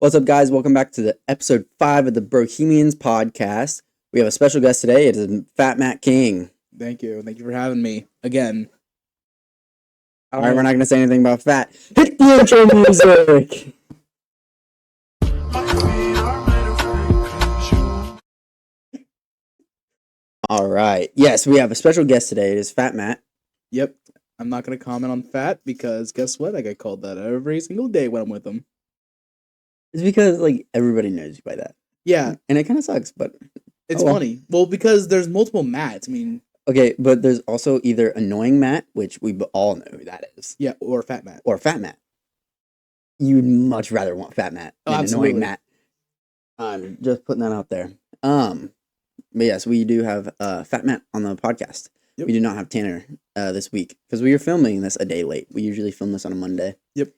What's up, guys? Welcome back to the episode 5 of the Bro-Hemians podcast. We have a special guest today. It is Fat Matt King. Thank you. Thank you for having me again. All right, we're not going to say anything about Fat. Hit the intro music! All right. Yes, we have a special guest today. It is Fat Matt. Yep. I'm not going to comment on fat because guess what? I get called that every single day when I'm with them. It's because, everybody knows you by that. Yeah. And it kind of sucks, but... It's funny. Well, because there's multiple Matts. I mean... Okay, but there's also either Annoying Matt, which we all know who that is. Yeah, or Fat Matt. Or Fat Matt. You'd much rather want Fat Matt than Annoying Matt. I'm just putting that out there. But yes, we do have Fat Matt on the podcast. Yep. We do not have Tanner this week because we are filming this a day late. We usually film this on a Monday. Yep.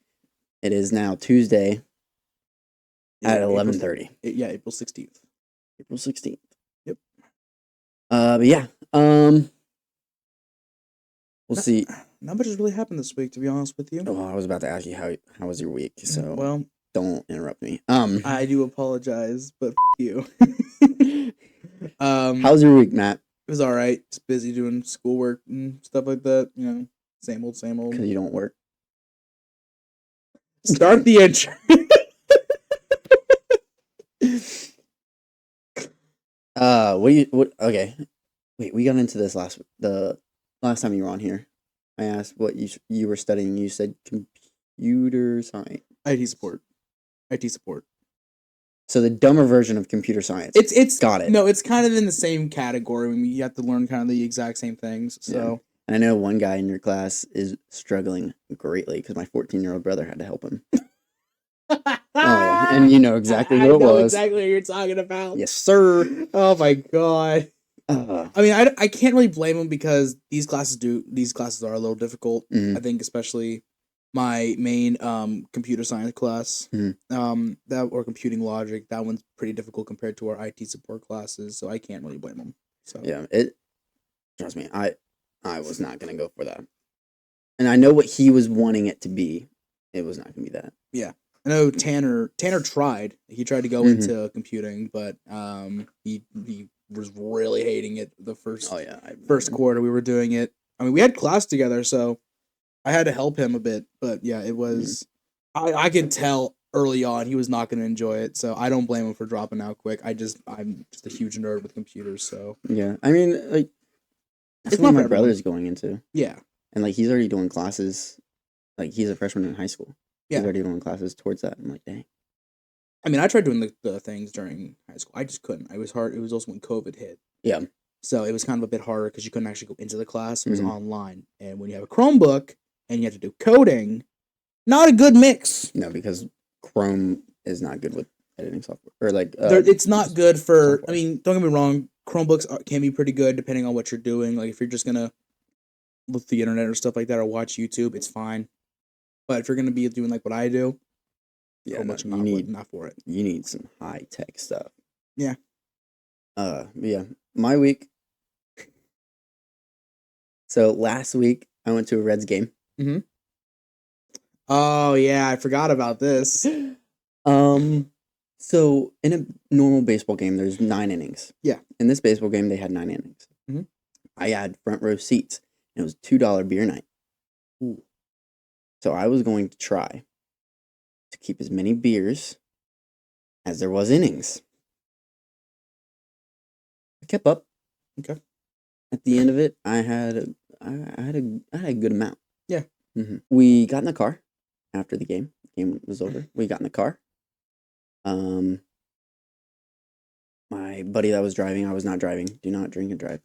It is now Tuesday at 11:30. Yeah, April 16th. April 16th. Yep. But yeah. We'll see. Not much has really happened this week, to be honest with you. Oh, I was about to ask you how was your week, so well, don't interrupt me. I do apologize, but you. How's your week, Matt? It was all right. Just busy doing schoolwork and stuff like that. You know, same old. Because you don't work. Start the intro. Okay. Wait, we got into this the last time you were on here. I asked what you were studying. You said computer science. IT support. So the dumber version of computer science. It's got it. No, it's kind of in the same category. I mean, you have to learn kind of the exact same things. So yeah. And I know one guy in your class is struggling greatly because my 14-year-old brother had to help him. Oh yeah, and you know exactly who it was. Exactly what you're talking about. Yes, sir. Oh my god. I mean, I can't really blame him because these classes are a little difficult. Mm-hmm. I think especially my main computer science class, that or computing logic, that one's pretty difficult compared to our IT support classes. So I can't really blame him. So yeah, trust me, I was not gonna go for that, and I know what he was wanting it to be. It was not gonna be that. Yeah. I know Tanner tried. He tried to go into computing, but he was really hating it the first quarter we were doing it. I mean, we had class together, so I had to help him a bit. But yeah, it was. I could tell early on he was not going to enjoy it, so I don't blame him for dropping out quick. I'm just a huge nerd with computers, so yeah. I mean, that's what my brother's going into. Yeah, and he's already doing classes. He's a freshman in high school. Yeah. He's already doing classes towards that. I'm like, dang. I mean, I tried doing the things during high school. I just couldn't. It was hard. It was also when COVID hit. Yeah. So it was kind of a bit harder because you couldn't actually go into the class. It was online. And when you have a Chromebook and you have to do coding, not a good mix. No, because Chrome is not good with editing software. Or it's not good for, software. I mean, don't get me wrong. Chromebooks can be pretty good depending on what you're doing. If you're just going to look the internet or stuff like that or watch YouTube, it's fine. But if you're going to be doing what I do, yeah, not for it. You need some high tech stuff. Yeah. Yeah. My week. So last week I went to a Reds game. Mm-hmm. Oh yeah, I forgot about this. So in a normal baseball game, there's 9 innings. Yeah. In this baseball game, they had 9 innings. Mm-hmm. I had front row seats, and it was $2 beer night. Ooh. So I was going to try to keep as many beers as there was innings. I kept up. Okay. At the end of it, I had a good amount. Yeah. Mm-hmm. We got in the car after the game. The game was over. We got in the car. My buddy that was driving, I was not driving. Do not drink and drive.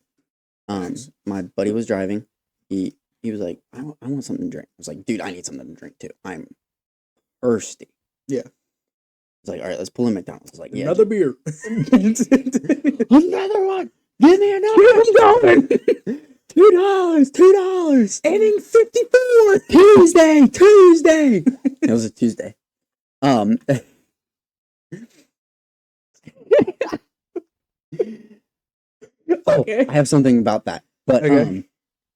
My buddy was driving. He was like, I want something to drink. I was like, dude, I need something to drink too. I'm thirsty. Yeah. He's like, all right, let's pull in McDonald's. I was like, yeah. Another beer. Another one. Give me another one. $2. Inning 54. Tuesday. It was a Tuesday. Okay. I have something about that. But okay.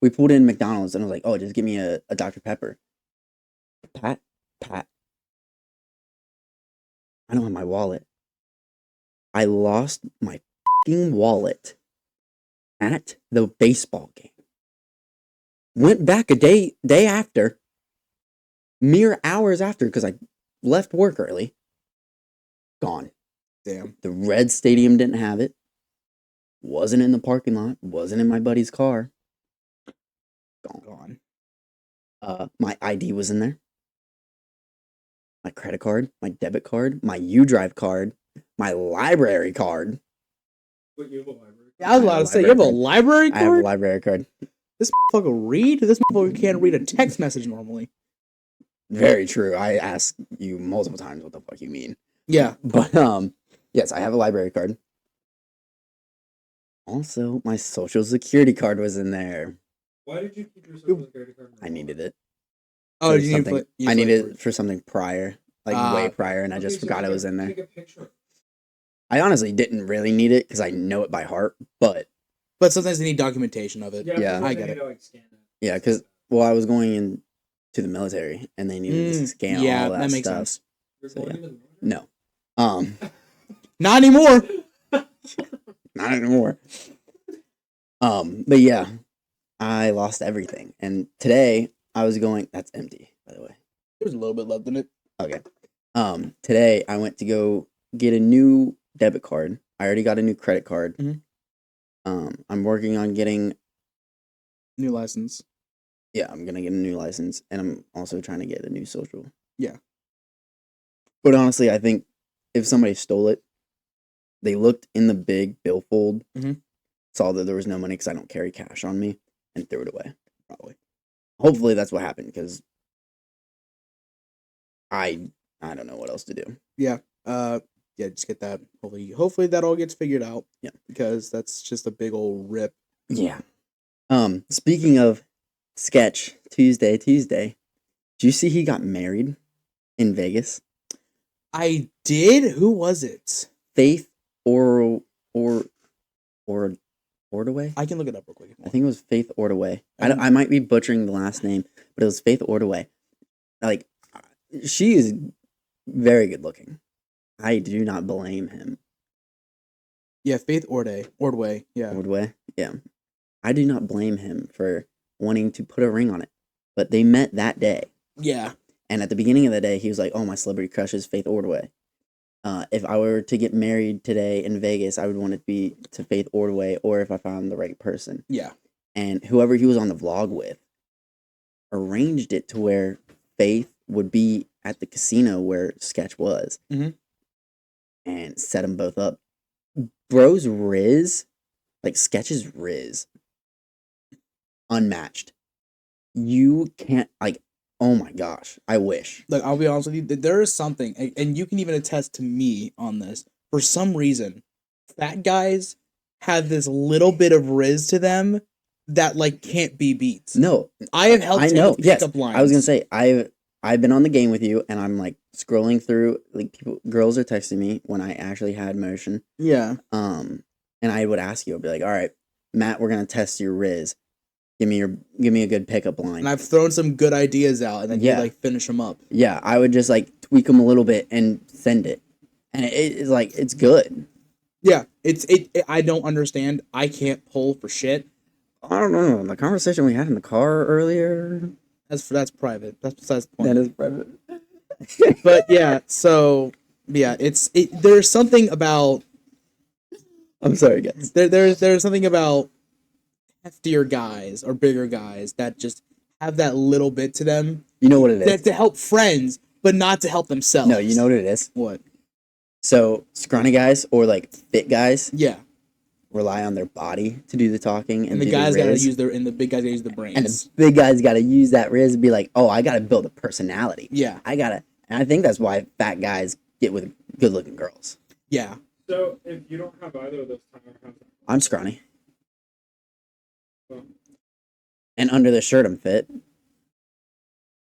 We pulled in McDonald's and I was like, oh, just give me a Dr. Pepper. Pat. I don't have my wallet. I lost my fucking wallet at the baseball game. Went back a day after, mere hours after, because I left work early. Gone. Damn. The Red Stadium didn't have it. Wasn't in the parking lot. Wasn't in my buddy's car. Gone. My ID was in there. My credit card, my debit card, my U-Drive card, my library card. Wait, you have a library? Yeah, I was about to say, you have a library card? I have a library card. This motherfucker read? This motherfucker can't read a text message normally. Very true. I asked you multiple times what the fuck you mean. Yeah. But, yes, I have a library card. Also, my social security card was in there. Why did you keep your social security card? I needed it. Oh, you need I needed it for something prior, way prior, and I just forgot it was in there. Take a picture. I honestly didn't really need it because I know it by heart, but sometimes they need documentation of it. Yeah. I get it. To, like, scan it. Yeah, because I was going into the military and they needed to scan all that makes stuff. sense. So, yeah. No, Not anymore. not anymore. But yeah, I lost everything, and today I was going. That's empty, by the way. There's a little bit left in it. Okay. Today I went to go get a new debit card. I already got a new credit card. Mhm. I'm working on getting New license. Yeah, I'm gonna get a new license, and I'm also trying to get a new social. Yeah. But honestly, I think if somebody stole it, they looked in the big billfold, saw that there was no money because I don't carry cash on me, and threw it away. Probably. Hopefully, that's what happened because I don't know what else to do. Yeah. Just get that. Hopefully that all gets figured out. Yeah. Because that's just a big old rip. Yeah. Speaking of Sketch, Tuesday, did you see he got married in Vegas? I did? Who was it? Faith Ordaway? I can look it up real quick. I think it was Faith Ordaway. I might be butchering the last name, but it was Faith Ordaway. Like, she is very good looking. I do not blame him. Yeah, Faith Ordway. Yeah. Ordway? Yeah. I do not blame him for wanting to put a ring on it. But they met that day. Yeah. And at the beginning of the day, he was like, oh, my celebrity crush is Faith Ordway. If I were to get married today in Vegas, I would want it to be to Faith Ordway, or if I found the right person. Yeah. And whoever he was on the vlog with arranged it to where Faith would be at the casino where Sketch was. And set them both up. Bro's Riz, like Sketch's Riz, unmatched. You can't, like, oh my gosh, I wish. Look, I'll be honest with you. There is something, and you can even attest to me on this. For some reason, fat guys have this little bit of Riz to them that, like, can't be beat. No. I have helped him with pickup lines. I was going to say, I've been on the game with you, and I'm, like, scrolling through, like, girls are texting me when I actually had motion. Yeah. And I would ask you, I'd be like, all right, Matt, we're going to test your Riz. Give me a good pickup line. And I've thrown some good ideas out, and then you, like, finish them up. Yeah, I would just, like, tweak them a little bit and send it. And it's, like, it's good. Yeah, I don't understand. I can't pull for shit. I don't know. The conversation we had in the car earlier. That's private. That's besides the point. That is private. But yeah, so yeah, there's something about. I'm sorry, guys. There's something about heftier guys or bigger guys that just have that little bit to them. You know what it is? That to help friends, but not to help themselves. No, you know what it is? What? So scrawny guys or like fit guys, yeah, rely on their body to do the talking, and the guys gotta use the big guys gotta use the brains, and the big guys gotta use that Riz and be like, oh, I gotta build a personality. Yeah, and I think that's why fat guys get with good looking girls. Yeah. So if you don't have either of those, I'm scrawny. And under the shirt, I'm fit.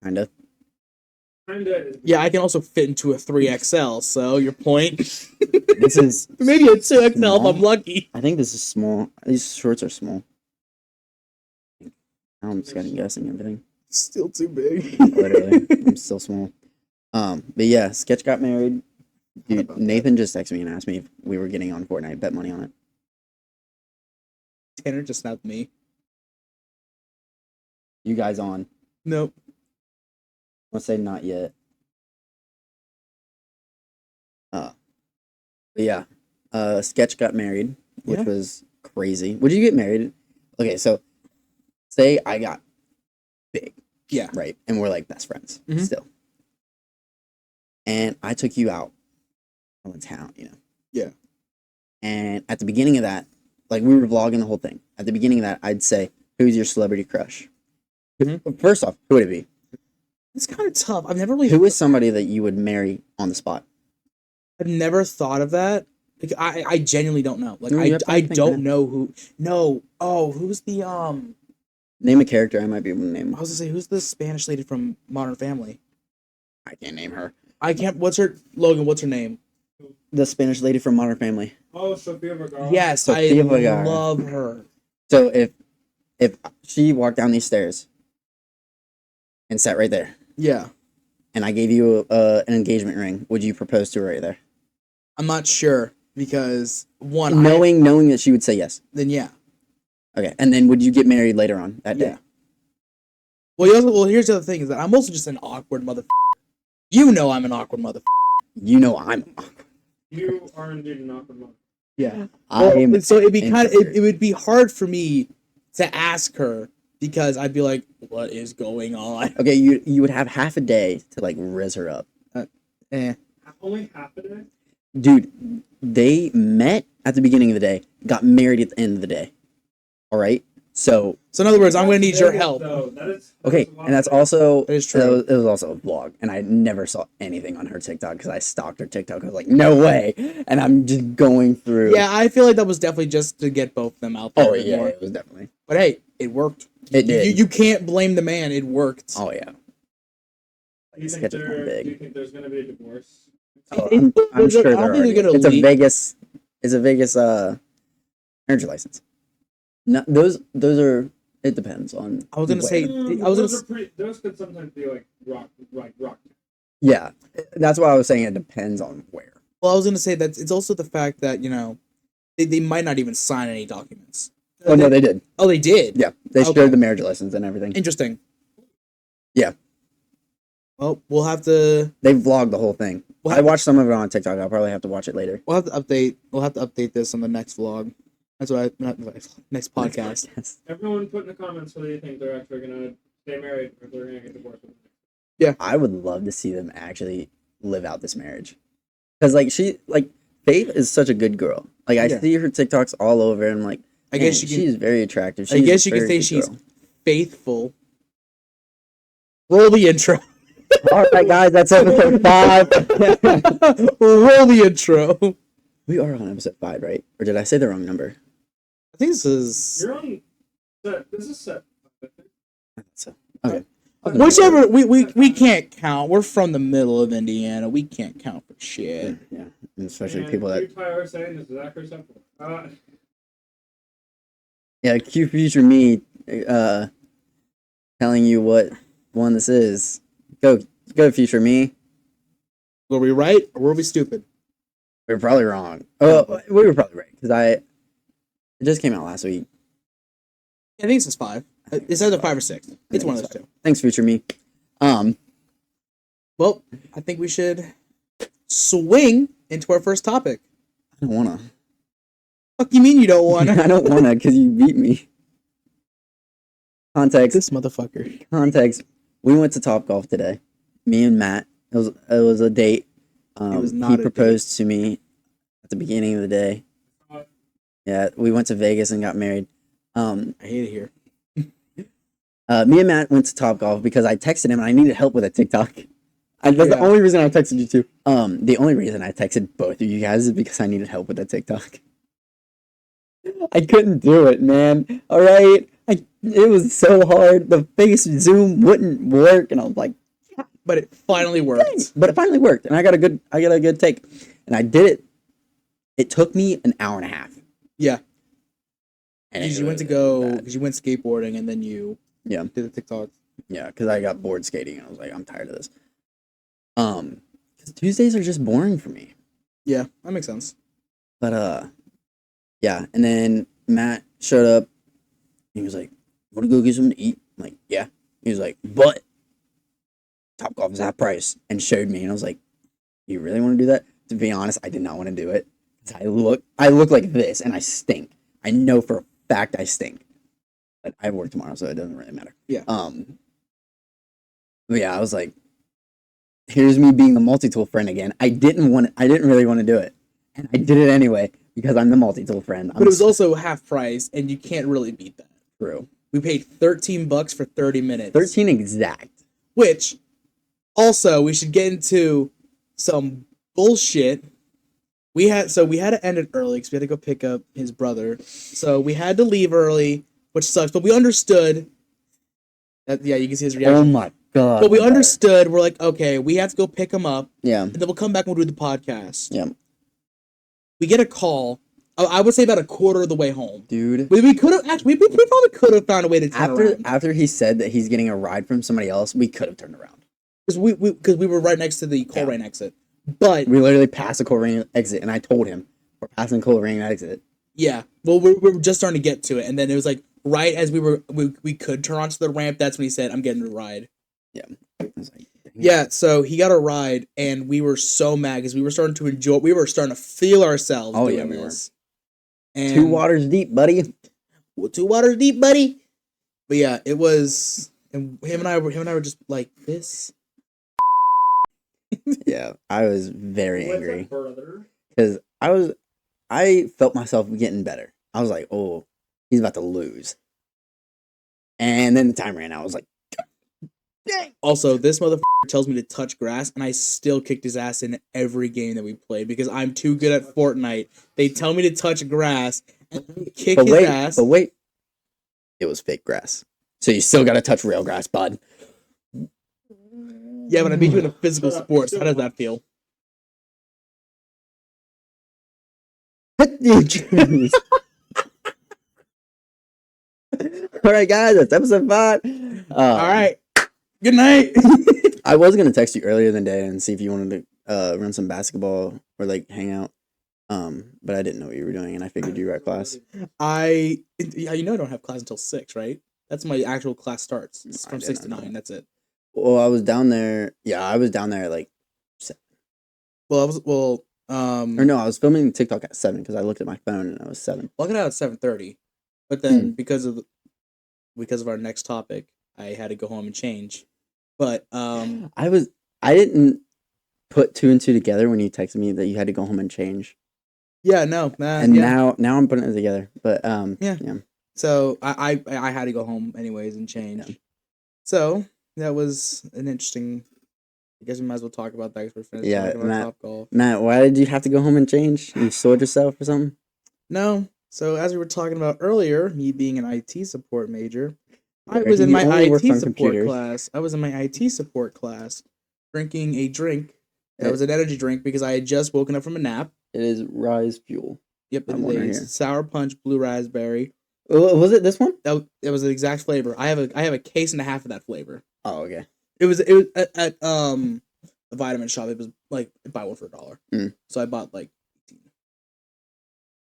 Kinda. Yeah, I can also fit into a 3XL, so your point. This is maybe a 2XL if I'm lucky. I think this is small. These shorts are small. I'm just kind of guessing everything. Still too big. Literally. I'm still small. But yeah, Sketch got married. Dude, Nathan just texted me and asked me if we were getting on Fortnite. Bet money on it. Tanner just snapped me. You guys on? Nope. Let's say not yet. But yeah. Sketch got married, which was crazy. Would you get married? Okay, so say I got big. Yeah. Right. And we're like best friends still. And I took you out on the town, you know. Yeah. And at the beginning of that, like we were vlogging the whole thing. At the beginning of that, I'd say, "Who's your celebrity crush?" First off, who would it be? It's kind of tough. I've never really. Who is somebody that you would marry on the spot? I've never thought of that. Like, I genuinely don't know. Like No, I don't know who. No. Oh, who's the Name a character I might be able to name. I was gonna say, who's the Spanish lady from Modern Family? I can't name her. I can't. What's her Logan? What's her name? The Spanish lady from Modern Family. Oh, Sofia Vergara. Yes, Sofia I Vergara. love her. So if she walked down these stairs and sat right there, Yeah. and I gave you an engagement ring, would you propose to her right there? I'm not sure because one, Knowing that she would say yes. then yeah. Okay, and then would you get married later on that day? Well, here's the other thing is that I'm also just an awkward motherfucker. You know I'm an awkward motherfucker. You know I'm. You are indeed an awkward mother. Yeah. I'm so it'd be kind of insecure. it would be hard for me to ask her because I'd be like, what is going on? Okay, you would have half a day to like riz her up. Only half a day? Dude, they met at the beginning of the day, got married at the end of the day. All right? So in other words, I'm going to need your Vegas, help. though. That is okay, a lot and that's of- also That is true. It was also a vlog, and I never saw anything on her TikTok because I stalked her TikTok. I was like, no way, and I'm just going through. Yeah, I feel like that was definitely just to get both of them out there. Oh a bit yeah, more. it was definitely. But hey, it worked. It did. You can't blame the man. It worked. Oh yeah. Do you Sketch think, is going big. do you think there's going to be a divorce? Oh, I'm sure I they're don't think already. they're gonna It's a leak. Vegas. It's a Vegas marriage license. No, those are. It depends on. I was gonna where. say- I was those, gonna those could sometimes be like rock. Yeah, that's why I was saying it depends on where. Well, I was gonna say that it's also the fact that they might not even sign any documents. Oh no, they did. Oh, they did. Yeah, they Okay. showed the marriage license and everything. Interesting. Yeah. Well, we'll have to. They vlogged the whole thing. Well, I watched some of it on TikTok. I'll probably have to watch it later. We'll have to update. We'll have to update this on the next vlog. That's what I next podcast. Everyone put in the comments whether you think they're actually going to stay married or if they're going to get divorced. I would love to see them actually live out this marriage. Because Faith is such a good girl. Like I see her TikToks all over, and like I guess she's very attractive. I guess you could say she's faithful. Roll the intro. All right, guys, that's episode 5. Roll the intro. We are on episode 5, right? Or did I say the wrong number? I think this is You're on set. This is set. So okay. whichever. We can't count. We're from the middle of Indiana. We can't count for shit. Yeah, and especially And people that. you, Tyler, saying this is accurate simple. Yeah, Q Future Me, telling you what one this is. Go, Future Me. Were we right or were we stupid? We were probably wrong. Oh, we were probably right because it just came out last week. I think this is 5. It's either 5 or 6. It's one of those two. Thanks, Future Me. Well, I think we should swing into our first topic. I don't wanna. Fuck you mean you don't want to? I don't wanna because you beat me. Context. This motherfucker. Context. We went to Topgolf today. Me and Matt. It was a date. It was not he a proposed to me at the beginning of the day. Yeah, we went to Vegas and got married. I hate it here. Me and Matt went to Topgolf because I texted him and I needed help with a TikTok. That's the only reason I texted you too. The only reason I texted both of you guys is because I needed help with a TikTok. I couldn't do it, man. All right, it was so hard. The face zoom wouldn't work, and I was like, But it finally worked. dang. But it finally worked, and I got a good take, and I did it. It took me an hour and a half. Yeah. And Because it you went to was go, bad. because you went skateboarding and then you did the TikToks. Yeah, because I got bored skating and I was like, I'm tired of this. 'Cause Tuesdays are just boring for me. Yeah, that makes sense. But yeah. And then Matt showed up. He was like, "Want to go get something to eat?" I'm like, "Yeah." He was like, "But Topgolf is half price," and showed me, and I was like, "You really want to do that?" To be honest, I did not want to do it. I look like this, and I stink. I know for a fact I stink. But I work tomorrow, so it doesn't really matter. Yeah. But yeah, I was like, here's me being the multi-tool friend again. I didn't really want to do it, and I did it anyway because I'm the multi-tool friend. But it was also half price, and you can't really beat that. True. We paid $13 for 30 minutes. 13 exact. Which, also, we should get into some bullshit. We had to end it early because we had to go pick up his brother. So we had to leave early, which sucks. But we understood that. Yeah, you can see his reaction. Oh my god! But we understood. We're like, okay, we have to go pick him up. Yeah. And then we'll come back and we'll do the podcast. Yeah. We get a call. I would say about a quarter of the way home, dude. We could have actually. We probably could have found a way to turn around. After he said that he's getting a ride from somebody else, we could have turned around because we were right next to the Coleraine exit. But we literally passed the Coleraine exit, and I told him we're passing the Coleraine exit. Yeah, well, we were just starting to get to it, and then it was like right as we could turn onto the ramp. That's when he said, "I'm getting a ride." Yeah, I was like, yeah. So he got a ride, and we were so mad because we were starting to enjoy. We were starting to feel ourselves. Oh doing yeah, we this. were. And 2 waters deep, buddy. 2 waters deep, buddy. But yeah, it was, and him and I were just like this. Yeah, I was very angry because I felt myself getting better. I was like, oh, he's about to lose. And then the time ran out. I was like, dang. Also, this motherfucker tells me to touch grass, and I still kicked his ass in every game that we played because I'm too good at Fortnite. They tell me to touch grass, and I kick his ass. But wait, it was fake grass. So you still got to touch real grass, bud. Yeah, but I beat you in a physical sport, so how does that feel? All right, guys, that's episode 5. All right, good night. I was gonna text you earlier in the day and see if you wanted to run some basketball or like hang out, but I didn't know what you were doing, and I figured you were at class. I don't have class until 6, right? That's my actual class starts. It's from 6 to 9. That's it. Well, I was down there. Yeah, I was down there at like 7. Or no, I was filming TikTok at 7 because I looked at my phone and I was 7. Well, I got out at 7:30, but then because of our next topic, I had to go home and change. But I didn't put 2 and 2 together when you texted me that you had to go home and change. Yeah, no, and now I'm putting it together. But yeah. So I had to go home anyways and change. Yeah. So that was an interesting. I guess we might as well talk about that because we're finished talking about Topgolf. Matt, why did you have to go home and change? You soiled yourself or something? No. So as we were talking about earlier, me being an IT support major, I was in my IT support class. I was in my IT support class, drinking a drink. That was an energy drink because I had just woken up from a nap. It is Rise Fuel. Yep, it is sour punch, blue raspberry. Was it this one? It was the exact flavor. I have a case and a half of that flavor. Oh, okay. It was at the vitamin shop. It was like buy one for $1. So I bought like 18.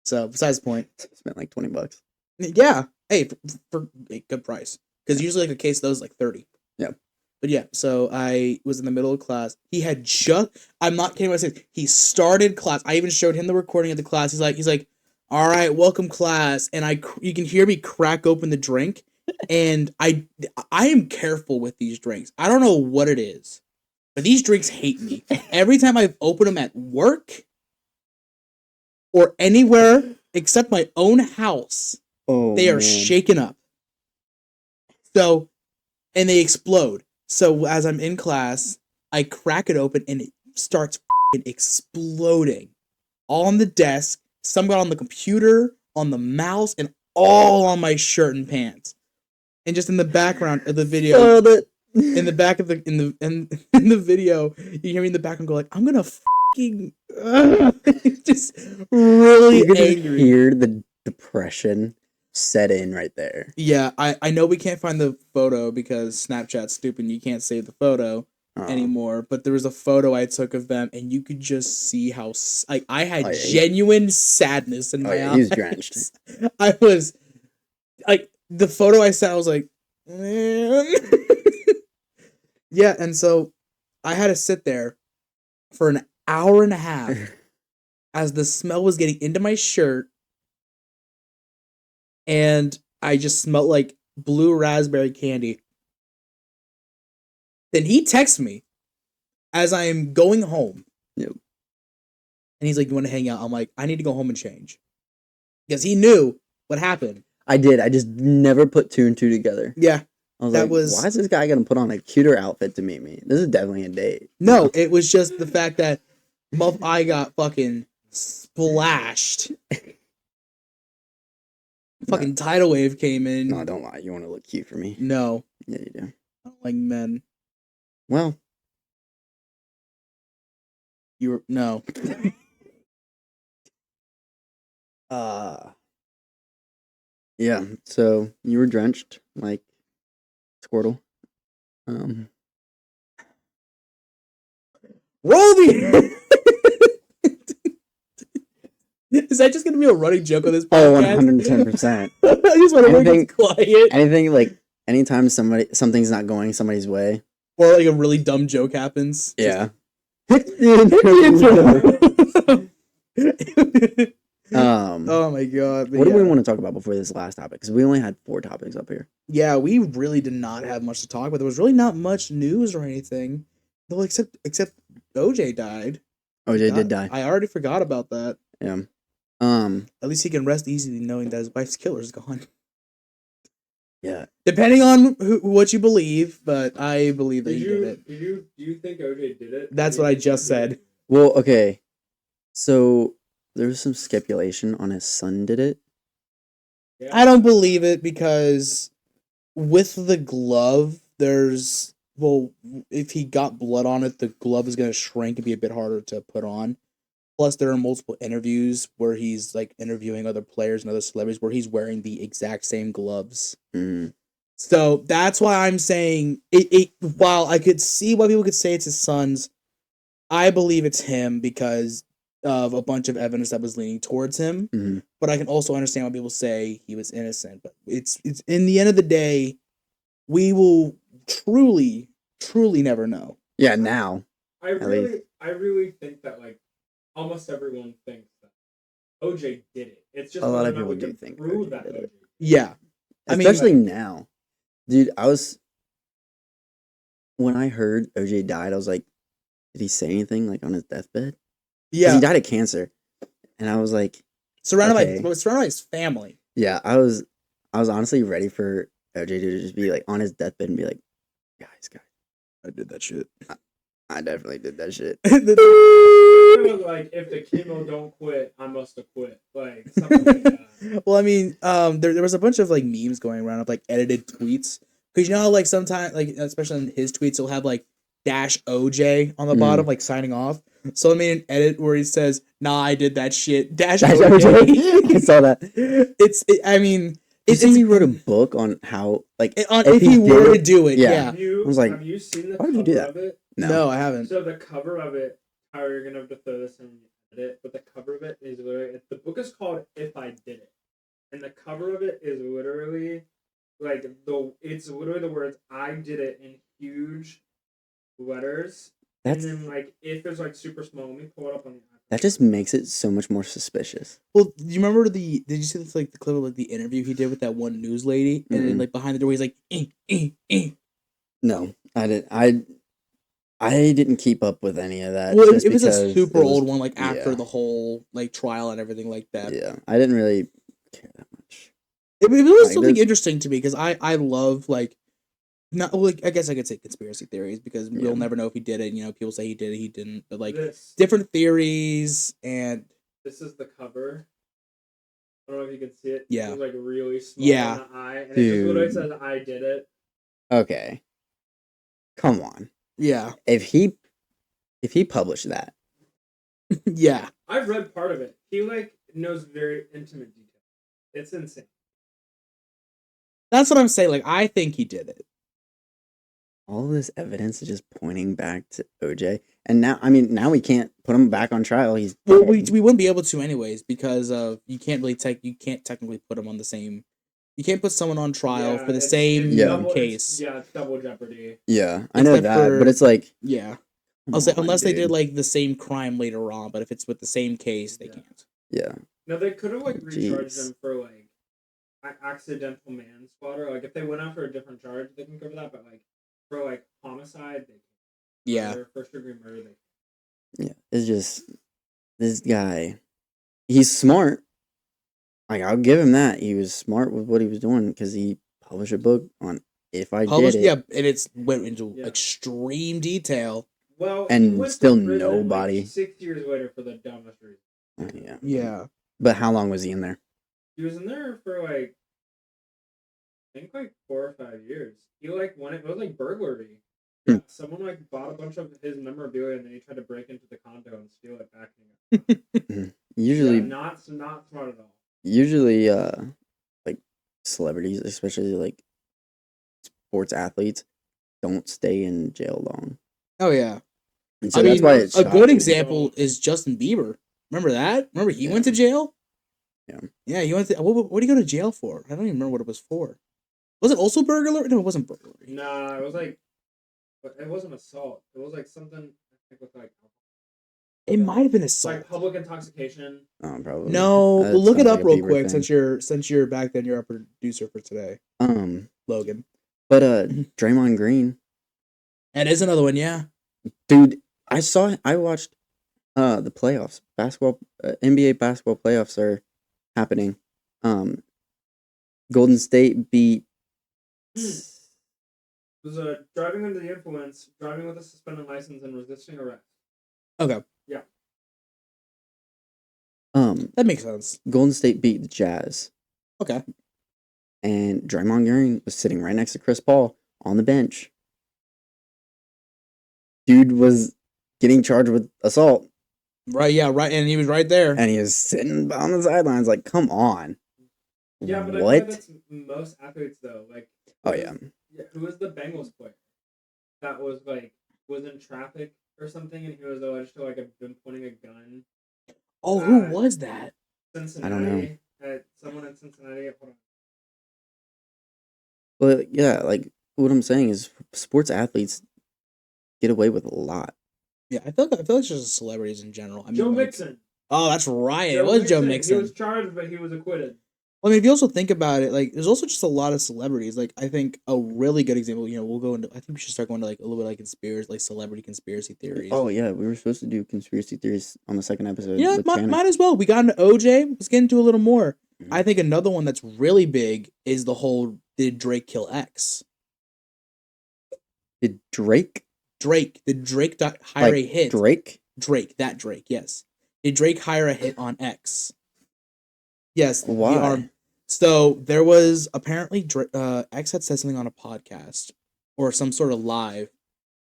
So besides the point, I spent like $20. Yeah, hey, for a good price because usually like a case of those is like 30. Yeah. But yeah, so I was in the middle of class. He had I'm not kidding when I say he started class. I even showed him the recording of the class. He's like, all right, welcome class. And you can hear me crack open the drink. And I am careful with these drinks. I don't know what it is, but these drinks hate me. Every time I've opened them at work or anywhere except my own house, they are shaken up. So, and they explode. So as I'm in class, I crack it open and it starts exploding. All on the desk, some got on the computer, on the mouse, and all on my shirt and pants. And just in the background of the video, in the back of in the video, you hear me in the background go like, "I'm gonna fucking," just really you can angry. Hear the depression set in right there. Yeah, I know we can't find the photo because Snapchat's stupid and you can't save the photo, anymore, but there was a photo I took of them, and you could just see how like I had genuine sadness in my eyes. He was drenched. I was like, the photo I sent, I was like, man. Yeah, and so I had to sit there for an hour and a half as the smell was getting into my shirt, and I just smelled like blue raspberry candy. Then he texts me as I am going home. Yep. And he's like, "You want to hang out?" I'm like, "I need to go home and change." Because he knew what happened. I did. I just never put 2 and 2 together. Yeah. I was like, why is this guy going to put on a cuter outfit to meet me? This is definitely a date. No, it was just the fact that I got fucking splashed. Fucking tidal wave came in. No, don't lie. You want to look cute for me? No. Yeah, you do. I don't like men. Well. No. Yeah, so you were drenched like Squirtle. Roll the Is that just gonna be a running joke on this podcast? 110%. I just want to be quiet. Anything like anytime something's not going somebody's way, or like a really dumb joke happens. Yeah. Oh my god! What do we want to talk about before this last topic? Because we only had 4 topics up here. Yeah, we really did not have much to talk about. There was really not much news or anything, though. Except OJ died. OJ did die. I already forgot about that. Yeah. At least he can rest easily knowing that his wife's killer is gone. Yeah. Depending on what you believe, but I believe that he did it. Do you think OJ did it? That's what I just said. Well, okay. So there was some speculation on his son did it. Yeah. I don't believe it because with the glove, if he got blood on it, the glove is going to shrink and be a bit harder to put on. Plus, there are multiple interviews where he's like interviewing other players and other celebrities where he's wearing the exact same gloves. Mm. So that's why I'm saying it. While I could see why people could say it's his son's, I believe it's him because of a bunch of evidence that was leaning towards him. Mm-hmm. But I can also understand why people say he was innocent. But it's in the end of the day, we will truly never know. Yeah, now. I really think that like almost everyone thinks that OJ did it. It's just a lot of people do think prove that OJ did it. Yeah. Especially now. Dude, when I heard OJ died, I was like, did he say anything like on his deathbed? Yeah. He died of cancer. And I was like, surrounded by his family. Yeah, I was honestly ready for OJ to just be like on his deathbed and be like, guys, I did that shit. I definitely did that shit. Like, if the chemo don't quit, I must have quit. Like, something like that. Well, I mean, there was a bunch of like memes going around of like edited tweets. Because you know how like sometimes, like especially in his tweets, he'll have like -OJ on the bottom, like signing off. So I made an edit where he says, "Nah, I did that shit." -OJ. I saw that. I mean, he wrote a book on how like if he were to do it. Yeah. I was like, have you seen the why would you do that? of it? No, I haven't. So the cover of it, Tyler, you're gonna have to throw this in edit, but the cover of it is literally the book is called "If I Did It," and the cover of it is literally like it's literally the words "I did it" in huge letters. And then, like, if it's, like, super small, let me pull it up on the iPhone. That just makes it so much more suspicious. Well, you remember did you see this, like, the clip of, like, the interview he did with that one news lady? Mm-hmm. And then, like, behind the door, he's like, No, I didn't. I didn't keep up with any of that. Well, it was a super old one, like, after the whole, like, trial and everything like that. Yeah, I didn't really care that much. It was something interesting to me, because I love, like, not like I guess I could say conspiracy theories because we'll never know if he did it. You know, people say he did it, he didn't. But like different theories, and this is the cover. I don't know if you can see it. Yeah, it's like really small on the eye, and it just literally says "I did it." Okay, come on. Yeah, if he published that, yeah, I've read part of it. He like knows very intimate details. It's insane. That's what I'm saying. Like I think he did it. all this evidence is just pointing back to OJ. And now we can't put him back on trial. He's well, we wouldn't be able to anyways because of you can't technically put him on the same. You can't put someone on trial for the same case. It's double jeopardy. Yeah, I know that, but it's like I'll say unless they did like the same crime later on, but if it's with the same case, they can't. Yeah. No, they could have like recharged him for like accidental manslaughter. Like if they went after a different charge, they can cover that. But like for like homicide, they can't. Yeah. Or first degree murder, they can't. Yeah, it's just this guy. He's smart. Like I'll give him that. He was smart with what he was doing because he published a book on If I Did It. Yeah, and it's went into extreme detail. Well, and still nobody. Like 6 years later for the dumbest reason. Yeah. Yeah. But how long was he in there? He was in there for like, I think like 4 or 5 years. He like it was like burglary. Yeah, someone like bought a bunch of his memorabilia and then he tried to break into the condo and steal it back. Usually, not smart at all. Usually, like celebrities, especially like sports athletes, don't stay in jail long. Oh yeah. And so that's why it's a good example is Justin Bieber. Remember that? Remember he went to jail? Yeah. Yeah, he went to what did he go to jail for? I don't even remember what it was for. Was it also burglary? No, it wasn't burglary. Nah, it was like it wasn't assault. It was like something I think with like it might have been assault. Like public intoxication. Oh, probably. No, we'll look it up real quick since you're back then. You're our producer for today. Logan. But Draymond Green. That is another one, yeah. Dude, I watched the playoffs. NBA basketball playoffs are happening. Golden State beat it was driving under the influence, driving with a suspended license, and resisting arrest. Okay. Yeah. That makes sense. Golden State beat the Jazz. Okay. And Draymond Green was sitting right next to Chris Paul on the bench. Dude was getting charged with assault. Right, yeah, right, and he was right there. And he was sitting on the sidelines like, come on. Yeah, but I feel like that's most athletes, though. Like, oh, yeah. Who was the Bengals player that was in traffic or something, and he was alleged to have been pointing a gun? Oh, who was that? Cincinnati. I don't know. Someone in Cincinnati. Hold on. Well, yeah, like what I'm saying is, sports athletes get away with a lot. Yeah, I feel like it's just celebrities in general. I mean, Joe Mixon. Oh, that's right. It was Joe Mixon. He was charged, but he was acquitted. Well, I mean, if you also think about it, like, there's also just a lot of celebrities. Like, I think a really good example, we'll go into, I think we should start going to, like, a little bit, like, celebrity conspiracy theories. Oh, yeah, we were supposed to do conspiracy theories on the second episode. Yeah, might as well. We got into OJ. Let's get into a little more. Mm-hmm. I think another one that's really big is the whole, did Drake kill X? Did Drake? Did Drake hire a hit? Drake, yes. Did Drake hire a hit on X? Yes. Why? So there was apparently X had said something on a podcast or some sort of live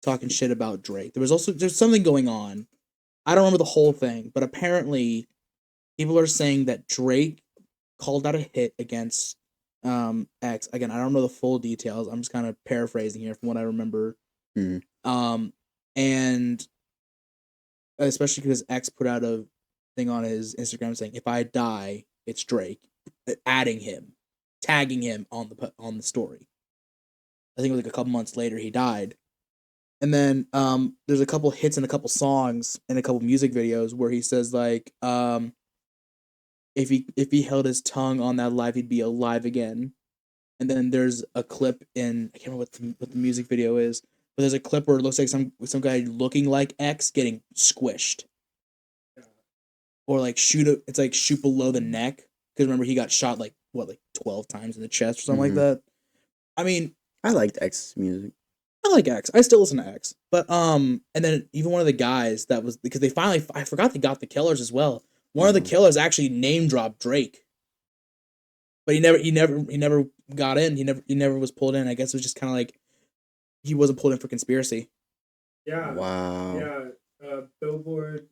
talking shit about Drake. There's something going on. I don't remember the whole thing, but apparently people are saying that Drake called out a hit against X. Again, I don't know the full details. I'm just kind of paraphrasing here from what I remember. Mm-hmm. And especially because X put out a thing on his Instagram saying, "If I die, it's Drake," adding him, tagging him on the story. I think it was like a couple months later he died. And then there's a couple hits and a couple songs and a couple music videos where he says like if he held his tongue on that live, he'd be alive again. And then there's a clip in, I can't remember what the music video is, but there's a clip where it looks like some guy looking like X getting squished. Or like shoot below the neck. Because remember he got shot like 12 times in the chest or something like that. I mean, I liked X's music. I like X. I still listen to X. But and then even one of the guys that was, because they finally, I forgot they got the Killers as well. One of the Killers actually name dropped Drake. But he never got in. He never was pulled in. I guess it was just kind of like he wasn't pulled in for conspiracy. Yeah. Wow. Yeah. Billboard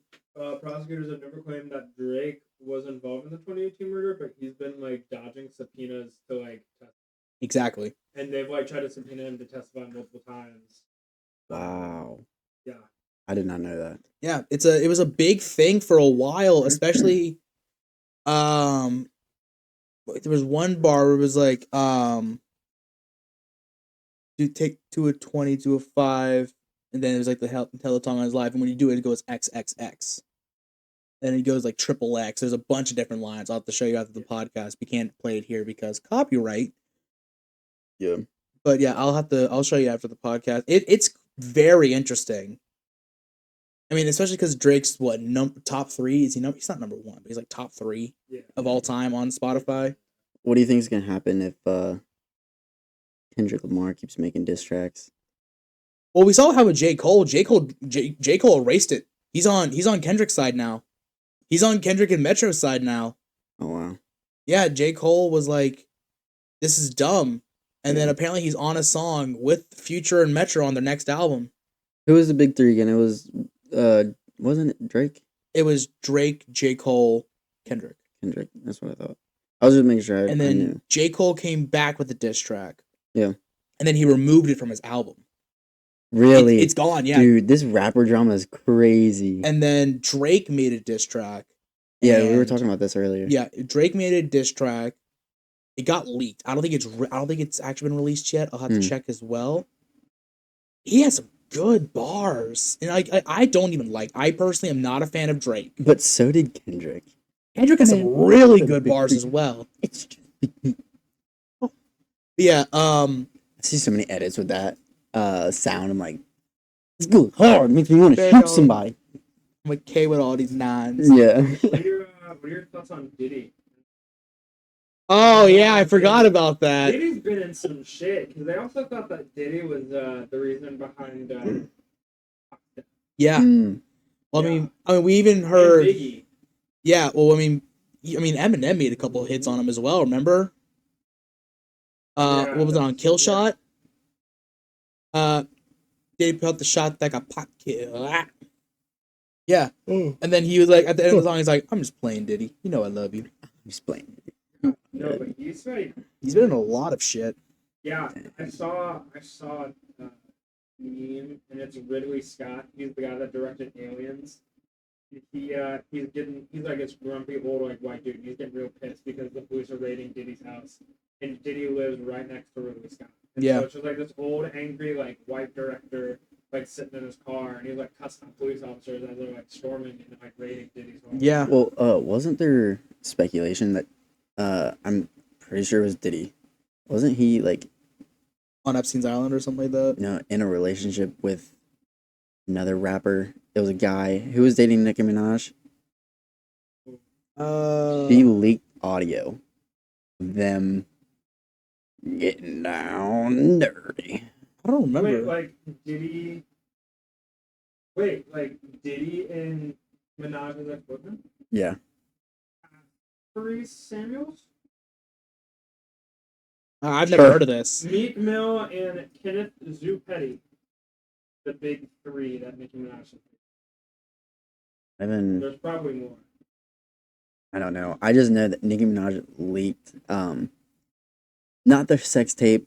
prosecutors have never claimed that Drake was involved in the 2018 murder, but he's been like dodging subpoenas to like test. Exactly. And they've like tried to subpoena him to testify multiple times. Wow. Yeah. I did not know that. Yeah, it was a big thing for a while, especially there was one bar where it was like you take to a 20 to a 5, and then it was like the telethon on his live, and when you do it, it goes XXX. Then it goes like triple X. There's a bunch of different lines. I'll have to show you after the podcast. We can't play it here because copyright. Yeah. But yeah, I'll show you after the podcast. It's very interesting. I mean, especially because Drake's top 3? Is he he's not number 1, but he's like top 3 of all time on Spotify. What do you think is gonna happen if Kendrick Lamar keeps making diss tracks? Well, we saw how with J. Cole. J. Cole erased it. He's on Kendrick's side now. He's on Kendrick and Metro's side now. Oh wow. Yeah, J. Cole was like, "This is dumb," and then apparently he's on a song with Future and Metro on their next album. Who was the big 3 again? It was wasn't it Drake? It was Drake, J. Cole, Kendrick. Kendrick. That's what I thought. I was just making sure. And then I knew. J. Cole came back with a diss track. Yeah. And then he removed it from his album. Really? It's gone, yeah. Dude, this rapper drama is crazy. And then Drake made a diss track. Yeah, we were talking about this earlier. Yeah, Drake made a diss track. It got leaked. I don't think it's actually been released yet. I'll have to check as well. He has some good bars, and I don't even like. I personally am not a fan of Drake, but so did Kendrick. Kendrick has some really good bars as well. It's just... Yeah. I see so many edits with that sound. I'm like, it's good hard. It makes me want to shoot somebody. I'm like, K with all these nines. Yeah. What are your thoughts on Diddy? Oh yeah, I forgot about that. Diddy's been in some shit because they also thought that Diddy was the reason behind. Yeah. Well, I mean, we even heard. Biggie. Yeah. Well, I mean, Eminem made a couple of hits on him as well. Remember? What was it on Kill Shot? Diddy put out the shot that got pot kill. Yeah. And then he was like, at the end of the song, he's like, "I'm just playing Diddy. You know I love you. I'm just playing." No, but he's like, he's been in a lot of shit. Yeah, I saw a meme, and it's Ridley Scott. He's the guy that directed Aliens. He's like this grumpy old like white dude. And he's getting real pissed because the police are raiding Diddy's house, and Diddy lives right next to Ridley Scott. And so it's just like this old angry like white director like sitting in his car, and he's like cussing out police officers as they're like storming and like raiding Diddy's home. Yeah. Well, wasn't there speculation that I'm pretty sure it was Diddy? Wasn't he like on Epstein's Island or something like that? No, in a relationship with another rapper. It was a guy who was dating Nicki Minaj. He leaked audio of them getting down dirty. I don't remember. Like Diddy and Minaj's ex-boyfriend? Yeah. Therese Samuels? I've never heard of this. Meek Mill and Kenneth Zupetti. The big 3 that Nicki Minaj. There's probably more. I don't know. I just know that Nicki Minaj leaked not their sex tape,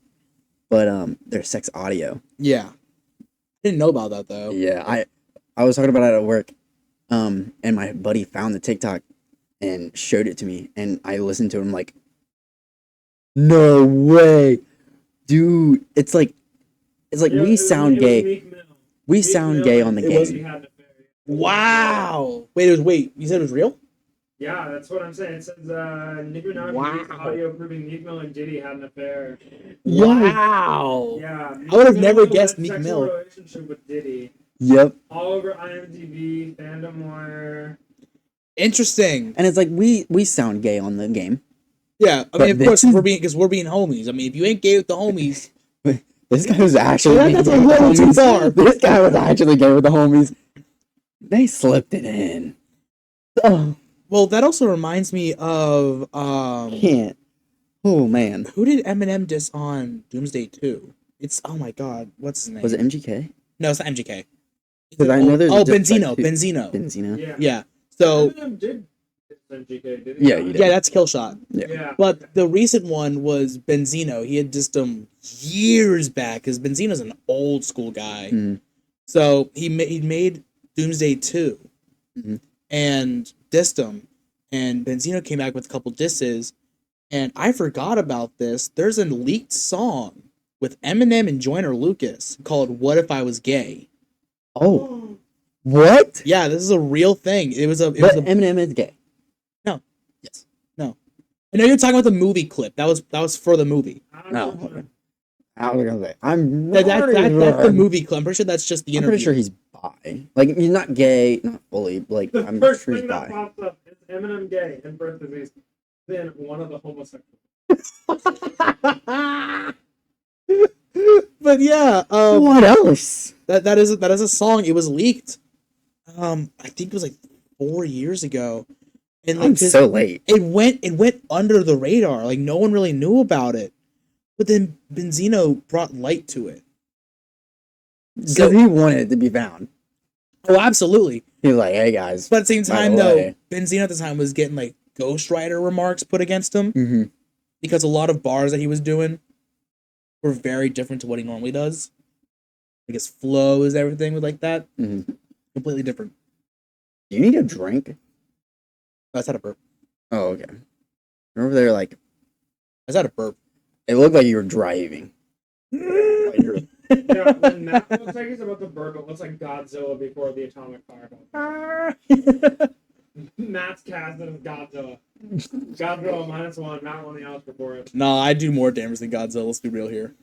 but their sex audio. Yeah. I didn't know about that though. Yeah, I was talking about it at work. And my buddy found the TikTok and showed it to me, and I listened to him like, no way, dude. It's like we sound gay. We sound gay on the game. Wow. Wait. You said it was real? Yeah, that's what I'm saying. It says Nicki Minaj released audio proving Meek Mill and Diddy had an affair. Wow. Yeah. I would have never guessed Meek Mill. Relationship with Diddy. Yep. All over IMDb, Fandom Wire. Interesting. And it's like we sound gay on the game. Yeah, I mean, of course, we're being homies. I mean, if you ain't gay with the homies, this guy was actually that's a little too far. This guy was actually gay with the homies. They slipped it in. Oh. Well, that also reminds me of Can't. Oh man. Who did Eminem diss on Doomsday 2? It's oh my god, what's his name? Was it MGK? No, it's not MGK. Because I know there's Benzino. Yeah. Yeah. So Eminem did GK, did he? Yeah, he did. Yeah, that's Killshot. Yeah. But the recent one was Benzino. He had dissed him years back because Benzino's an old school guy. Mm-hmm. So he made Doomsday 2 and dissed him. And Benzino came back with a couple disses. And I forgot about this. There's a leaked song with Eminem and Joyner Lucas called "What If I Was Gay." Oh, what? Yeah, this is a real thing. But Eminem is gay. No. Yes. No. I know you're talking about the movie clip. That was for the movie. No. Okay. I was gonna say that's the movie clip. I'm pretty sure that's just the interview. I'm pretty sure he's bi. Like he's not gay, not fully. Like the I'm first sure he's thing that bi. pops up is Eminem gay in parentheses. Then one of the homosexuals. But yeah, what else? That is a song. It was leaked. I think it was like 4 years ago, and like I'm so late. It went under the radar. Like no one really knew about it. But then Benzino brought light to it. Because he wanted it to be found. Oh, absolutely. He was like, "Hey guys." But at the same time, though, Benzino at the time was getting like ghostwriter remarks put against him because a lot of bars that he was doing were very different to what he normally does. Like his flow is everything was like that. Completely different. Do you need a drink? I just had a burp. Oh, okay. You're over there like... I just had a burp. It looked like you were driving. Yeah, when Matt looks like he's about to burp, it looks like Godzilla before the atomic fireball. Matt's cast as Godzilla. Godzilla -1, Matt won the Oscar for it. No, I do more damage than Godzilla. Let's be real here.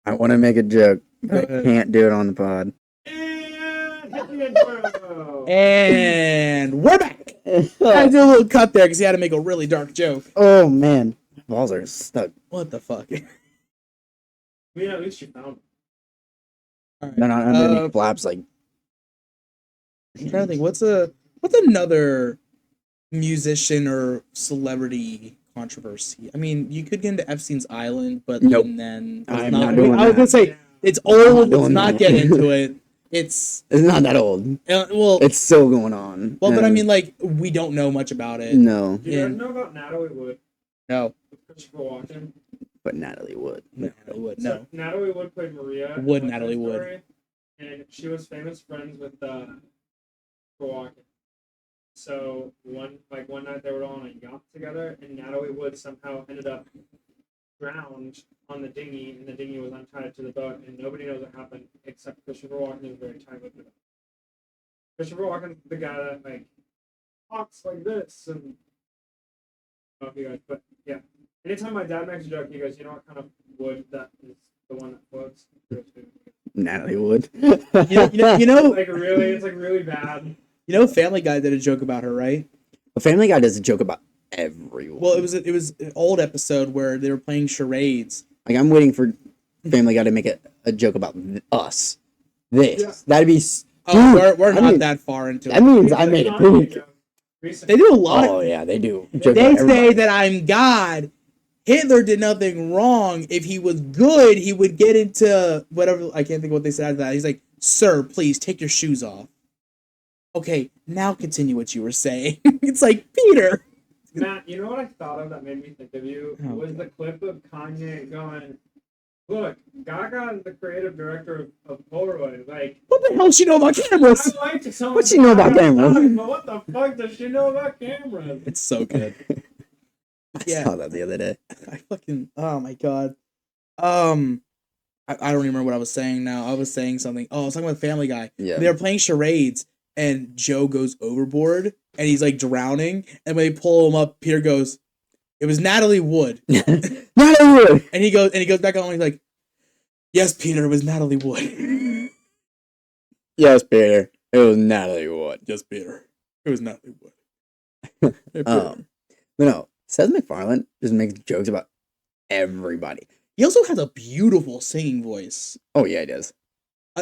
I want to make a joke, but I can't do it on the pod. And hit the intro. And we're back. I did a little cut there because he had to make a really dark joke. Oh man, my balls are stuck. What the fuck? I mean, at least you found All right. They're not underneath flaps like. I'm trying to think. What's another musician or celebrity controversy? I mean, you could get into Epstein's Island, but Nope. then I'm not doing I was gonna say it's old. Let's not get that. into it. It's not that old. Well, it's still going on. Well, but I mean, like, we don't know much about it. No. Do you guys know about Natalie Wood? No. With Christopher Walken? But Natalie Wood. Natalie Wood. So No. Natalie Wood played Maria. Wood Natalie Wood. And she was famous friends with Christopher Walken. So one night they were all on a yacht together, and Natalie Wood somehow ended up drowned on the dinghy, and the dinghy was untied to the boat, and nobody knows what happened except Christopher Walken is very tight with it. Christopher Walken's the guy that like talks like this, and I don't know if you guys, but yeah. Anytime my dad makes a joke, he goes, "You know what kind of wood that is the one that floats?" Natalie Wood. you know, like really, it's like really bad. You know, Family Guy did a joke about her, right? A Family Guy does a joke about everyone. Well, it was an old episode where they were playing charades. Like I'm waiting for Family Guy to make a joke about us. That'd be. Oh, we're not that far into it. That means I made it peak. They do a lot. Oh yeah, they do. They say that I'm God. Hitler did nothing wrong. If he was good, he would get into whatever. I can't think of what they said after that. He's like, "Sir, please take your shoes off." Okay, now continue what you were saying. It's like, Peter. Matt, you know what I thought of that made me think of you? Was the clip of Kanye going, "Look, Gaga is the creative director of Polaroid. Like, what the hell does she know about cameras? What she know about cameras? But what the fuck does she know about cameras?" It's so good. I saw that the other day. Oh my god. I don't remember what I was saying now. I was saying something. Oh, I was talking about Family Guy. Yeah. They were playing charades, and Joe goes overboard, and he's like drowning. And when they pull him up, Peter goes, "It was Natalie Wood." Natalie Wood. And he goes back on. And he's like, "Yes, Peter, it was Natalie Wood." Yes, Peter, it was Natalie Wood. Yes, Peter, it was Natalie Wood. Hey, but no, Seth MacFarlane just makes jokes about everybody. He also has a beautiful singing voice. Oh yeah, he does.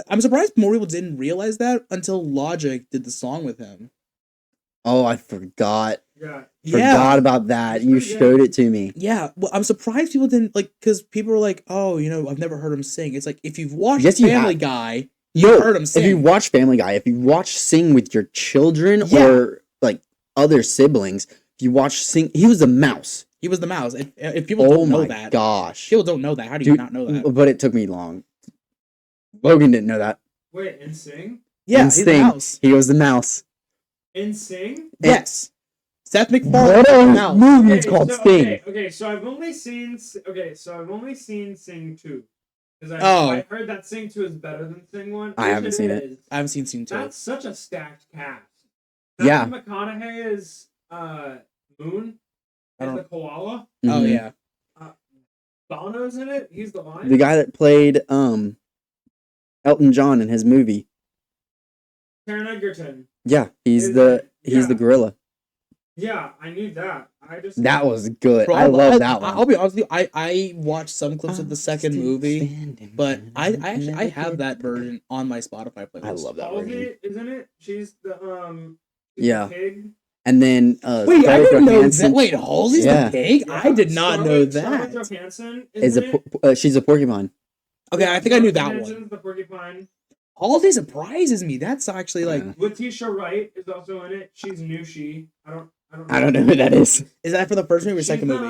I'm surprised more people didn't realize that until Logic did the song with him. Oh, I forgot. Yeah. Forgot about that. You showed it to me. Yeah, well, I'm surprised people didn't because people were like, "Oh, I've never heard him sing." It's like if you've watched Family Guy, you heard him sing. If you watch Family Guy, if you watch Sing with your children or other siblings. If you watch he was the mouse. He was the mouse. If people don't know that, gosh, people don't know that. How do you not know that? But it took me long. Logan didn't know that. Wait, in Sing? Yeah, he's the mouse. He was the mouse. In Sing? Yes. Seth MacFarlane. What movie is called Sting? Okay, so I've only seen Sing 2. Because I heard that Sing 2 is better than Sing 1. I haven't seen it. I haven't seen Sing 2. That's such a stacked cast. Yeah. Matthew McConaughey is Moon. As the koala. Mm-hmm. Oh yeah. Bono's in it. He's the lion. The guy that played Elton John in his movie. Taron Egerton. Yeah, he's the gorilla. Yeah, I knew that. That was good. I love that one. I'll be honest with you. I watched some clips of the second movie, but I have that version on my Spotify playlist. I love that version. Isn't it? She's the yeah. pig. And then wait, I didn't know that. Wait, Halsey's the pig? Yeah. I did not know that. Scarlett Johansson she's a porcupine. Okay, I think I knew that one. The porcupine. Halsey surprises me. That's actually like Letitia Wright is also in it. She's Nushi. I don't know who that is. Is that for the first movie or second movie?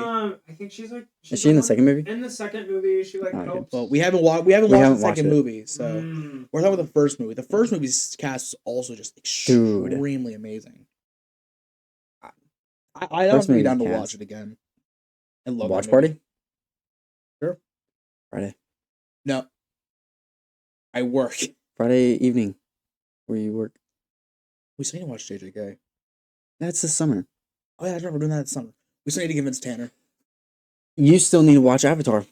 I think she's like. Is she in the second movie? In the second movie, she helps. Well, we haven't watched the second movie, so we're talking about the first movie. The first movie's cast is also just extremely amazing. I don't be down to watch it again. I love Watch party. Sure. Friday. No. I work. Friday evening, where you work. We still need to watch JJK. That's the summer. Oh yeah, I remember we're doing that this summer. We still need to convince Tanner. You still need to watch Avatar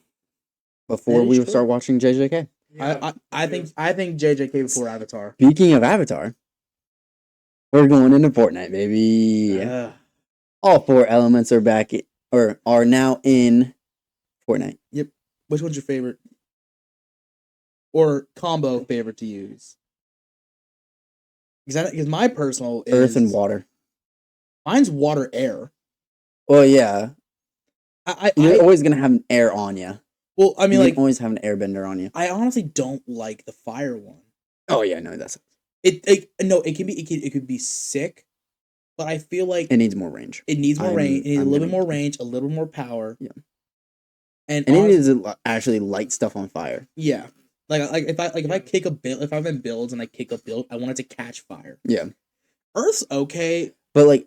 before we start watching JJK. Yeah, I think JJK before Avatar. Speaking of Avatar, we're going into Fortnite, baby. All 4 elements are back or are now in Fortnite. Yep. Which one's your favorite? Or combo favorite to use? Because my personal is Earth and water. Mine's water air. Well, yeah. You're always gonna have an air on you. Well, I mean, you always have an airbender on you. I honestly don't like the fire one. Oh yeah, no, that's it could be sick, but I feel like it needs more range. It needs more range. It needs a little bit more range, a little more power. Yeah. And it needs to actually light stuff on fire. Yeah. Like if I kick a build, if I'm in builds and I kick a build, I want it to catch fire. Yeah. Earth's okay, but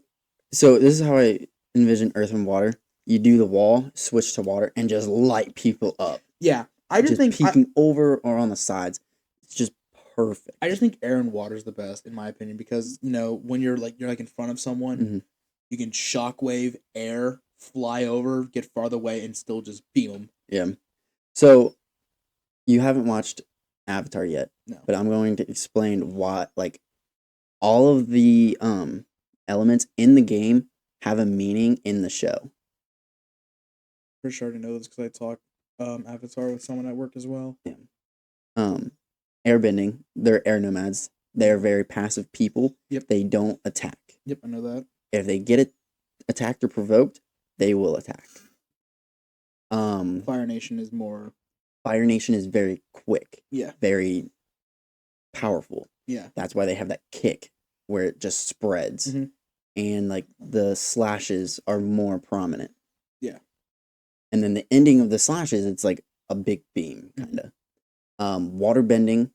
so this is how I envision Earth and water. You do the wall, switch to water, and just light people up. Yeah, I just think peeking over or on the sides, it's just perfect. I just think air and water is the best in my opinion because when you're in front of someone, you can shockwave air, fly over, get farther away, and still just beam them. Yeah. So you haven't watched Avatar yet, no. But I'm going to explain why. All of the elements in the game have a meaning in the show. For sure to know this because I talked Avatar with someone at work as well. Yeah. Airbending. They're air nomads. They're very passive people. Yep. They don't attack. Yep, I know that. If they get attacked or provoked, they will attack. Fire Nation is more. Fire Nation is very quick. Yeah. Very powerful. Yeah. That's why they have that kick where it just spreads. Mm-hmm. And the slashes are more prominent. Yeah. And then the ending of the slashes, it's like a big beam, kind of. Water bending.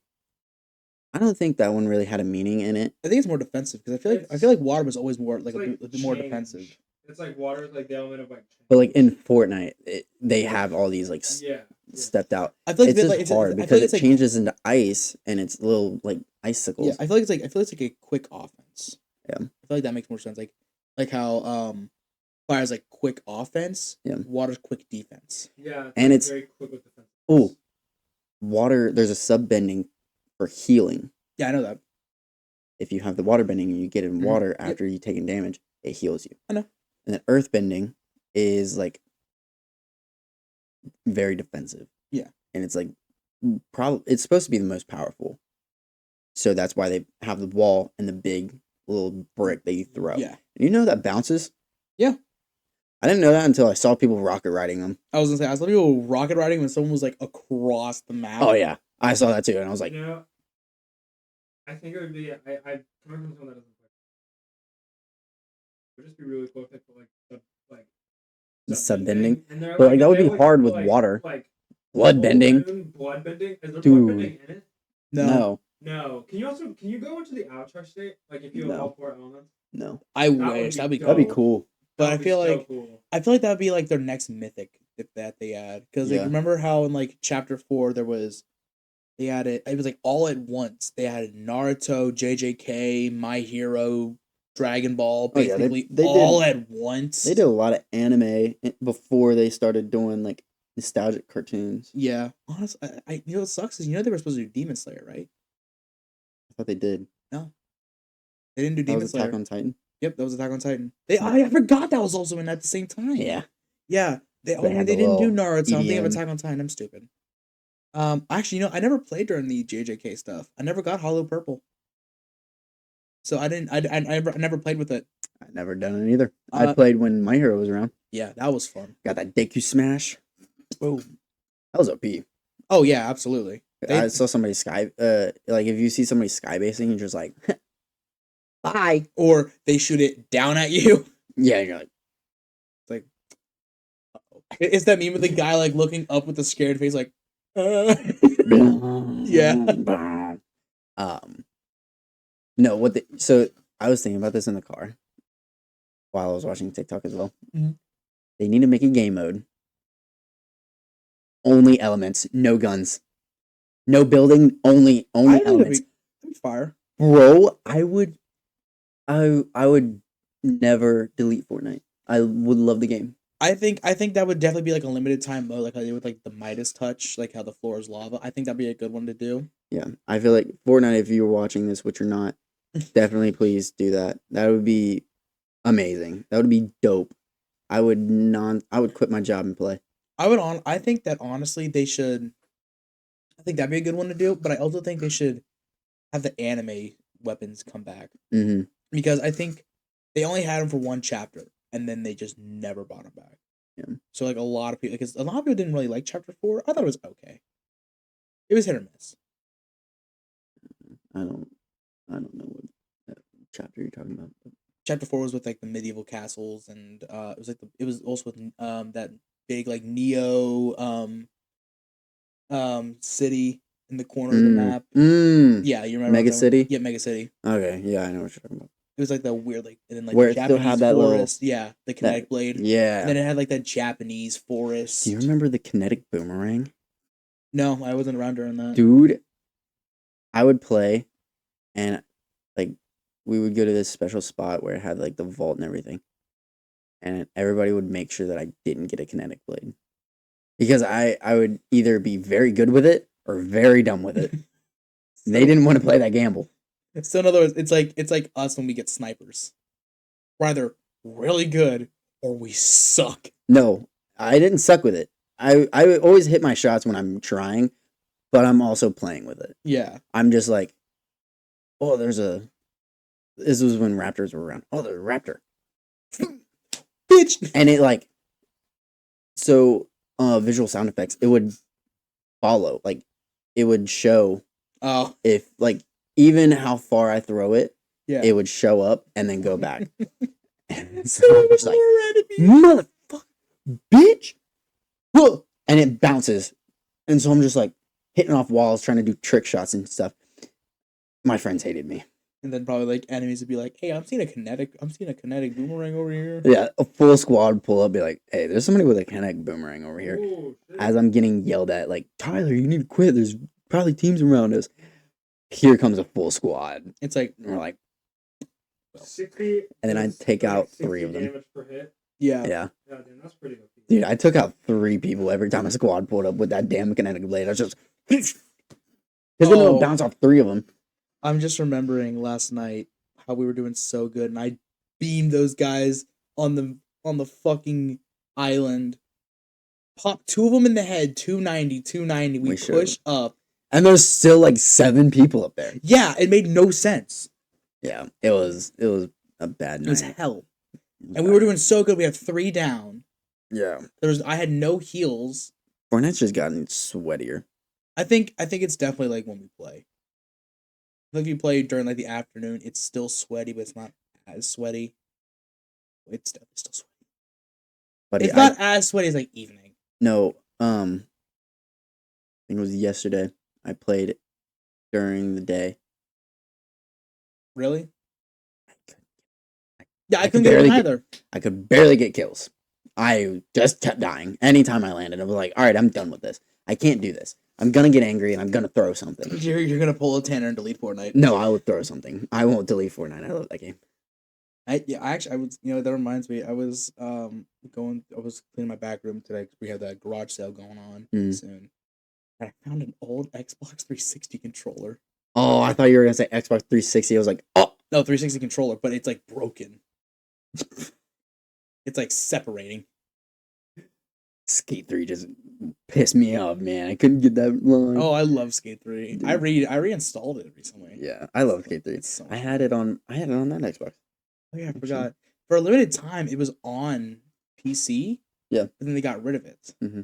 I don't think that one really had a meaning in it. I think it's more defensive because I feel like water was always more more defensive. It's like water is the element of change. But in Fortnite, they have all these stepped out. I feel like it's hard because it changes into ice and it's little icicles. Yeah, I feel like it's like a quick offense. Yeah, I feel like that makes more sense. Like how fire's quick offense. Yeah, water's quick defense. Yeah, and it's very quick with defense. Oh, water. There's a sub bending for healing. Yeah, I know that. If you have the water bending and you get in water after you've taken damage, it heals you. I know. And then earth bending is very defensive. Yeah. And it's it's supposed to be the most powerful. So that's why they have the wall and the big little brick that you throw. Yeah. And you know that bounces? Yeah. I didn't know that until I saw people rocket riding them. I was gonna say I saw people rocket riding when someone was across the map. Oh yeah. I saw that too and I was like, I think it would be I coming from someone that doesn't just be really cool if they put like subbending. And But like that would be hard with water. Like blood bending. Blood bending? Is there Dude. blood bending in it? No. No. Can you go into the avatar state? Like if you have all 4 elements? No. I wish that'd be cool. But I feel like that would be like their next mythic that they add. Because like remember how in like chapter 4 it was like all at once. They added Naruto, JJK, My Hero, Dragon Ball, basically they all at once. They did a lot of anime before they started doing like nostalgic cartoons. Yeah. Honestly, you know what sucks is they were supposed to do Demon Slayer, right? I thought they did. No. They didn't do Demon Slayer. Attack on Titan? Yep, that was Attack on Titan. I forgot that was also in at the same time. Yeah. Yeah. They didn't do Naruto. I'm thinking of Attack on Titan. I'm stupid. Actually, I never played during the JJK stuff. I never got Hollow Purple. So I never played with it. I never done it either. I played when My Hero was around. Yeah, that was fun. Got that Deku Smash. Boom. That was OP. Oh yeah, absolutely. I saw somebody like if you see somebody skybasing, you're just like, bye. Or they shoot it down at you. Yeah, you're like, it's like, uh-oh. It's that meme with the guy like looking up with a scared face, like, yeah. No, so I was thinking about this in the car while I was watching TikTok as well. Mm-hmm. They need to make a game mode. Only elements, no guns. No building, only elements. That'd be fire. Bro, I would never delete Fortnite. I would love the game. I think that would definitely be like a limited time mode, like how they did with like the Midas touch, like how the floor is lava. I think that'd be a good one to do. Yeah, I feel like Fortnite, if you were watching this, which you're not, definitely please do that. That would be amazing. That would be dope. I would quit my job and play. I think that honestly they should. I think that'd be a good one to do, but I also think they should have the anime weapons come back. Mm-hmm. Because I think they only had them for one chapter, and then they just never brought them back. Yeah. So like a lot of people didn't really like chapter 4. I thought it was okay. It was hit or miss. I don't know what chapter you're talking about. Chapter 4 was with like the medieval castles, and it was also with that big like Neo city in the corner of the map. Yeah, you remember Mega City? Yeah, Mega City. Okay, yeah, I know what you're talking about. It was like that weird like and then like where the it Japanese still had that forest. The kinetic blade. Yeah. And then it had like that Japanese forest. Do you remember the kinetic boomerang? No, I wasn't around during that. Dude, I would play and like we would go to this special spot where it had like the vault and everything. And everybody would make sure that I didn't get a kinetic blade. Because I would either be very good with it or very dumb with it. They didn't want to play that gamble. So in other words, it's like us when we get snipers. We're either really good or we suck. No, I didn't suck with it. I always hit my shots when I'm trying, but I'm also playing with it. Yeah. I'm just like, oh, this was when raptors were around. Oh, there's a raptor. Bitch. And it like, so visual sound effects, it would follow. Like, it would show if like, even how far I throw it, it would show up and then go back. And so I'm just like, motherfucker, bitch. And it bounces. And so I'm just like hitting off walls, trying to do trick shots and stuff. My friends hated me. And then probably like enemies would be like, hey, I'm seeing a kinetic boomerang over here. Yeah, a full squad would pull up, be like, hey, there's somebody with a kinetic boomerang over here. Ooh, as I'm getting yelled at, like, Tyler, you need to quit. There's probably teams around us. Here comes a full squad. It's like, and we're like, 60. And then I take out 3 of them. Damage per hit. Yeah. Yeah. Yeah, dude, that's pretty good. Dude, I took out 3 people every time a squad pulled up with that damn kinetic blade. I was just, because then it'll bounce off 3 of them. I'm just remembering last night how we were doing so good, and I beamed those guys on the fucking island. Popped 2 of them in the head, 290. We push up. And there's still like 7 people up there. Yeah, it made no sense. Yeah, it was a bad night. It was hell. And we were doing so good. We had 3 down. Yeah. I had no heals. Fortnite's just gotten sweatier. I think it's definitely like when we play. If you play during like the afternoon, it's still sweaty, but it's not as sweaty. it's definitely still sweaty. Buddy, it's not as sweaty as like evening. No, I think it was yesterday. I played during the day. Really? I couldn't get one either. I could barely get kills. I just kept dying. Anytime I landed, I was like, all right, I'm done with this. I can't do this. I'm going to get angry and I'm going to throw something. You're going to pull a Tanner and delete Fortnite. No, I would throw something. I won't delete Fortnite. I love that game. I was, that reminds me, I was cleaning my back room today because we had that garage sale going on soon. And I found an old Xbox 360 controller. Oh, I thought you were going to say Xbox 360. I was like, oh. No, 360 controller, but it's like broken. It's like separating. Skate 3 just pissed me off, man. I couldn't get that line. Oh, I love Skate 3. Dude. I reinstalled it recently. Yeah, I love Skate 3. So I had it on that Xbox. Oh yeah, I forgot. For a limited time, it was on PC. Yeah. But then they got rid of it. Mm-hmm.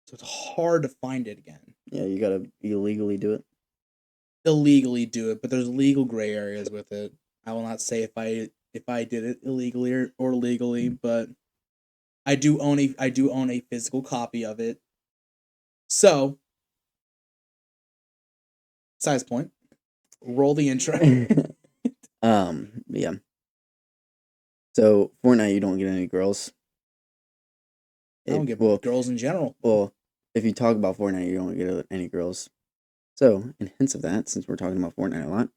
So it's hard to find it again. Yeah, you gotta illegally do it. Illegally do it, but there's legal gray areas with it. I will not say if I did it illegally or legally, but I do own a physical copy of it. So, size point. Roll the intro. Yeah. So Fortnite, you don't get any girls. I don't get girls in general. Well, if you talk about Fortnite, you don't get any girls. So, in hints of that, since we're talking about Fortnite a lot,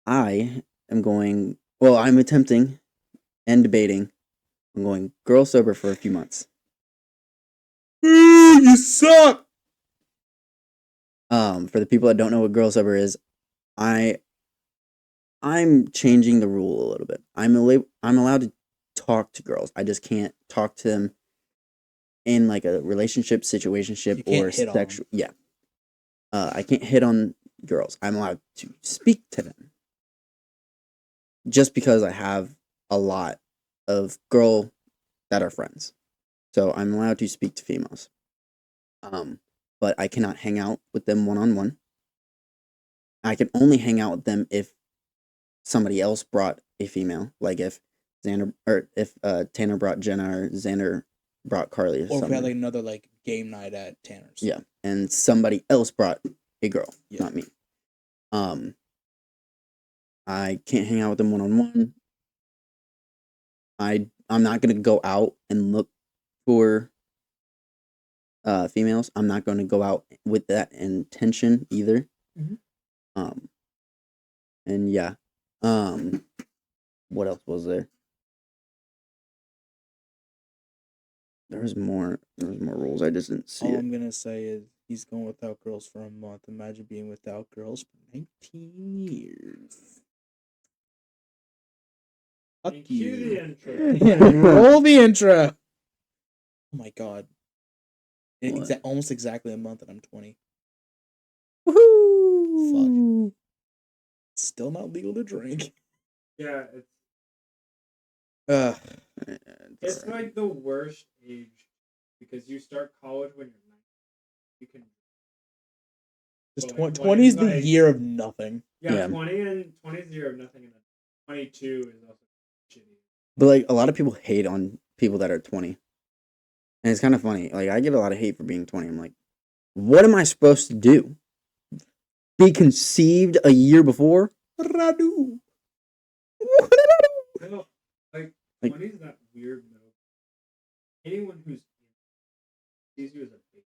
I'm attempting and debating. I'm going girl sober for a few months. You suck! For the people that don't know what girl sober is, I'm changing the rule a little bit. I'm allowed to talk to girls. I just can't talk to them in like a relationship, situationship, or sexual. Yeah. I can't hit on girls. I'm allowed to speak to them. Just because I have a lot of girl that are friends. So I'm allowed to speak to females. But I cannot hang out with them one-on-one. I can only hang out with them if somebody else brought a female. Like if Tanner brought Jenna or Xander brought Carly or something. Or if we had like another like game night at Tanner's. Yeah. And somebody else brought a girl, not me. I can't hang out with them one-on-one. I'm not gonna go out and look for females. I'm not gonna go out with that intention either. Mm-hmm. And yeah. What else was there? There was more rules. I just didn't see All it. I'm gonna say is he's going without girls for a month. Imagine being without girls for 19 years. Fuck you. The intro. Roll the intro. Oh my god. Almost exactly a month and I'm 20. Woohoo! Fuck. Still not legal to drink. Yeah, it's like the worst age because you start college when you're 19. You can. Just 20 is the year of nothing. Yeah, 20 is the year of nothing, and then 22 is also shitty. But like a lot of people hate on people that are 20. And it's kind of funny. Like I get a lot of hate for being 20. I'm like, what am I supposed to do? Be conceived a year before? What did I do? No, like 20 is that weird middle. Anyone who's sees you as a baby.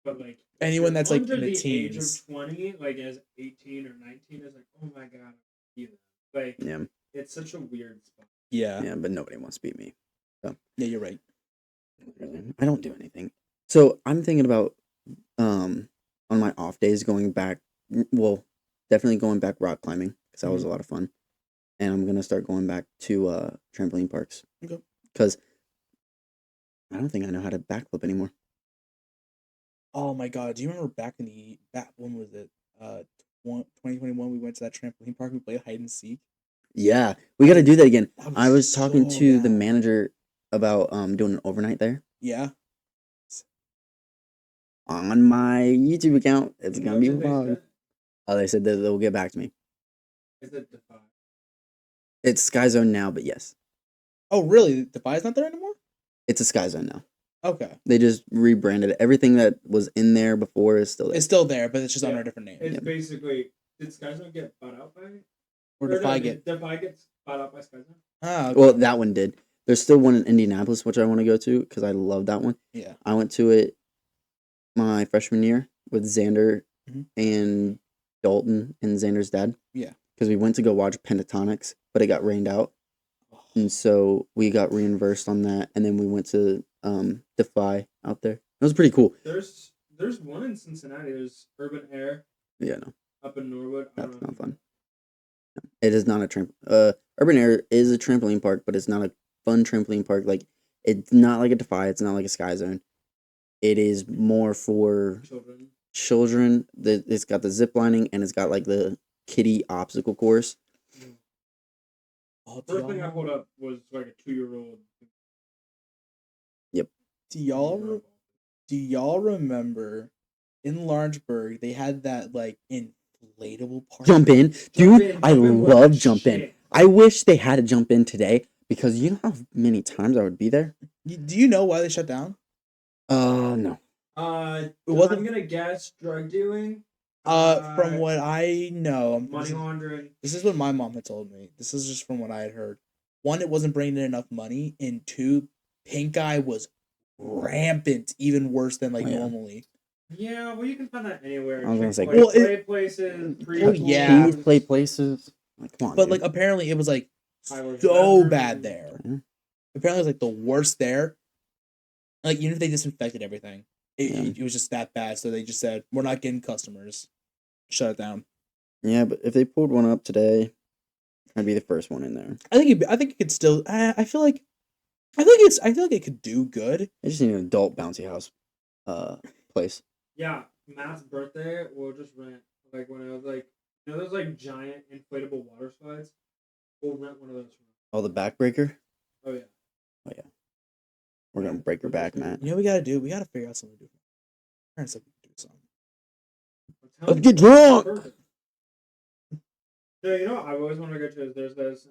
But like anyone that's like in the teens. Age of 20, like as 18 or 19 is like, oh my god, like yeah. It's such a weird spot. Yeah. Yeah, but nobody wants to beat me. So yeah, you're right. I don't do anything. So I'm thinking about on my off days definitely going back rock climbing because that was a lot of fun. And I'm gonna start going back to trampoline parks. Okay. Because I don't think I know how to backflip anymore. Oh my god! Do you remember when was it? 2021. We went to that trampoline park. We played hide and seek. Yeah, we got to do that again. I was so talking to the manager about doing an overnight there. Yeah. On my YouTube account, it's gonna be vlogged. Oh, they said that they'll get back to me. Is it the 5? It's Sky Zone now, but yes. Oh, really? Defy's not there anymore? It's a Sky Zone now. Okay. They just rebranded it. Everything that was in there before is still there. It's still there, but it's just under a different name. It's basically, did Sky Zone get bought out by it? Or Defy get bought out by Sky Zone? Ah, okay. Well, that one did. There's still one in Indianapolis, which I want to go to because I love that one. Yeah. I went to it my freshman year with Xander and Dalton and Xander's dad. Yeah. Because we went to go watch Pentatonics, but it got rained out. And so we got reimbursed on that, and then we went to Defy out there. It was pretty cool. There's one in Cincinnati. There's Urban Air. Yeah, no. Up in Norwood. That's not fun. No, it is not Urban Air is a trampoline park, but it's not a fun trampoline park. Like, it's not like a Defy. It's not like a Sky Zone. It is more for children. It's got the zip lining, and it's got like the kiddie obstacle course. First thing I pulled up was like a 2-year-old. Yep. Do y'all remember in Lawrenceburg they had that like inflatable park? Jump in, dude! I love Jump In. I wish they had a Jump In today because you know how many times I would be there. Do you know why they shut down? No. I'm gonna guess drug dealing. From what I know, money laundering. This is what my mom had told me. This is just from what I had heard. One, it wasn't bringing in enough money, and two, pink eye was rampant, even worse than normally. Yeah, well, you can find that anywhere. I was gonna say, play places, play places. Like, come on, but dude. like apparently it was like so bad there. Yeah. Apparently it was like the worst there. Like even if they disinfected everything, it was just that bad. So they just said we're not getting customers. Shut it down. Yeah, but if they pulled one up today, I'd be the first one in there. I think it could still. I feel like it could do good. I just need an adult bouncy house, place. Yeah, Matt's birthday. We'll just rent like when I was like, you know those like giant inflatable water slides. We'll rent one of those. Oh, the backbreaker. Oh yeah. Oh yeah. We're gonna break her back, man. You know what we gotta do? We gotta figure out something to do. Parents said we could do something. Let's get drunk. So you know what I've always wanted to go to is there's those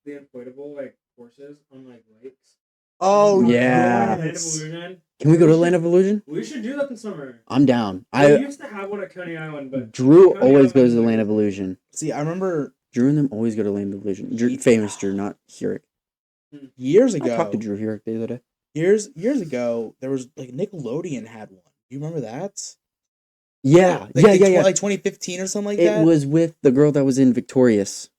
the inflatable like courses on like lakes. Oh yeah. Land of Illusion. Can we go to Land of Illusion? We should do that this summer. I'm down. I used to have one at Coney Island, but Drew always goes to the Land of Illusion. See, I remember Drew and them always go to Land of Illusion. Famous Drew, not Hurick. Years ago. I talked to Drew Hurick the other day. Years ago, there was like Nickelodeon had one. Do you remember that? Yeah, like, yeah. Like 2015 or something like that. It was with the girl that was in Victorious.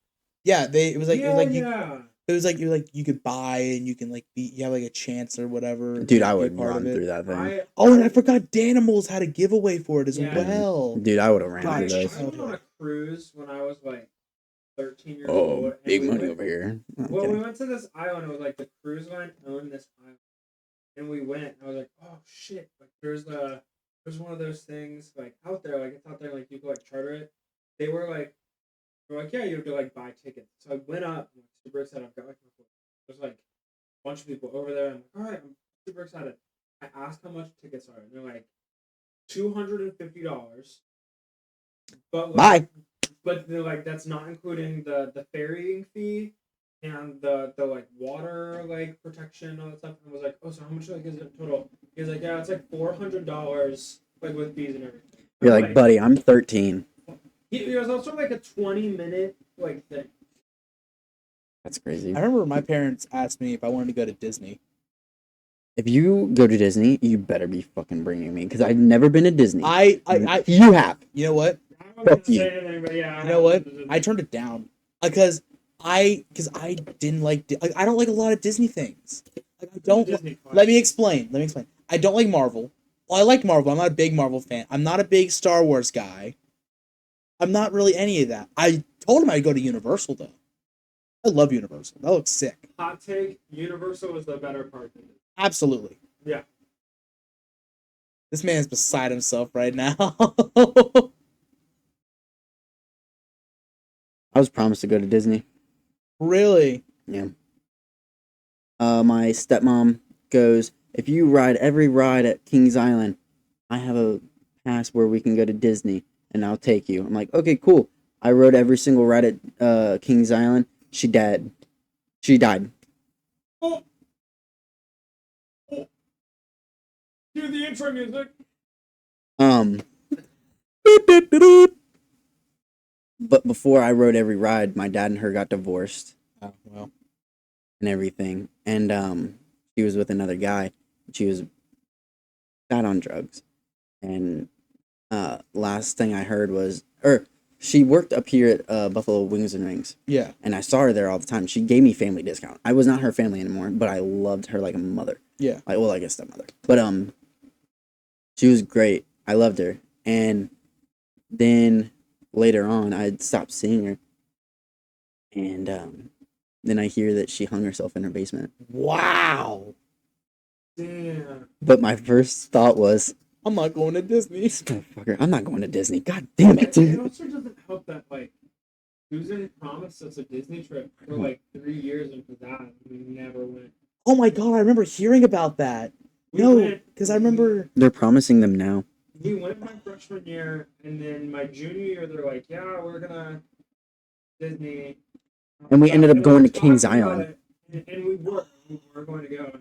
Yeah, it was like you could buy and you can like you have like a chance or whatever. Dude, I would run through that thing. And I forgot Danimals had a giveaway for it as well. Dude, I would have ran through those. I went on a cruise when I was like 13 years old. Oh, big money over here. We went to this island. It was like the cruise line owned this island, and we went. And I was like, oh shit! Like there's one of those things like out there. Like it's out there. Like you could like charter it. They were like yeah, you have to like buy tickets. So I went up. I'm super excited. I've got like there's like a bunch of people over there. I'm like, all right, I'm super excited. I asked how much tickets are, and they're like $250. But like, bye. But they're like that's not including the ferrying fee and the like water like protection and all that stuff. And I was like, oh, so how much like is it total? He was like, yeah, it's like $400 like with fees and everything. You're like, buddy, I'm 13. It was also like a 20-minute like thing. That's crazy. I remember my parents asked me if I wanted to go to Disney. If you go to Disney, you better be fucking bringing me because I've never been to Disney. You have. You know what? Fuck you. Yeah, you know what? I turned it down because I didn't like I don't like a lot of Disney things. Like, I don't. Let me explain. I don't like Marvel. Well, I like Marvel. I'm not a big Marvel fan. I'm not a big Star Wars guy. I'm not really any of that. I told him I'd go to Universal though. I love Universal. That looks sick. Hot take: Universal is the better part. Absolutely. Yeah. This man's beside himself right now. I was promised to go to Disney. Really? Yeah. My stepmom goes, if you ride every ride at Kings Island, I have a pass where we can go to Disney, and I'll take you. I'm like, okay, cool. I rode every single ride at Kings Island. She died. Oh. Oh. Do the intro music. But before I rode every ride, my dad and her got divorced. Oh, well. And everything. And she was with another guy. She was got on drugs. And last thing I heard was she worked up here at Buffalo Wings and Rings. Yeah. And I saw her there all the time. She gave me family discount. I was not her family anymore, but I loved her like a mother. Yeah. Like, well, like a stepmother. But she was great. I loved her. And then later on, I'd stopped seeing her. And then I hear that she hung herself in her basement. Wow. Damn. But my first thought was, I'm not going to Disney. Motherfucker, I'm not going to Disney. God damn it. It also doesn't help that, like, Susan promised us a Disney trip for, like, 3 years and for that, we never went. Oh my god, I remember hearing about that. No, because I remember... They're promising them now. We went my freshman year, and then my junior year, they're like, yeah, we're gonna Disney. And we ended up going to Kings Island. And we were going to go.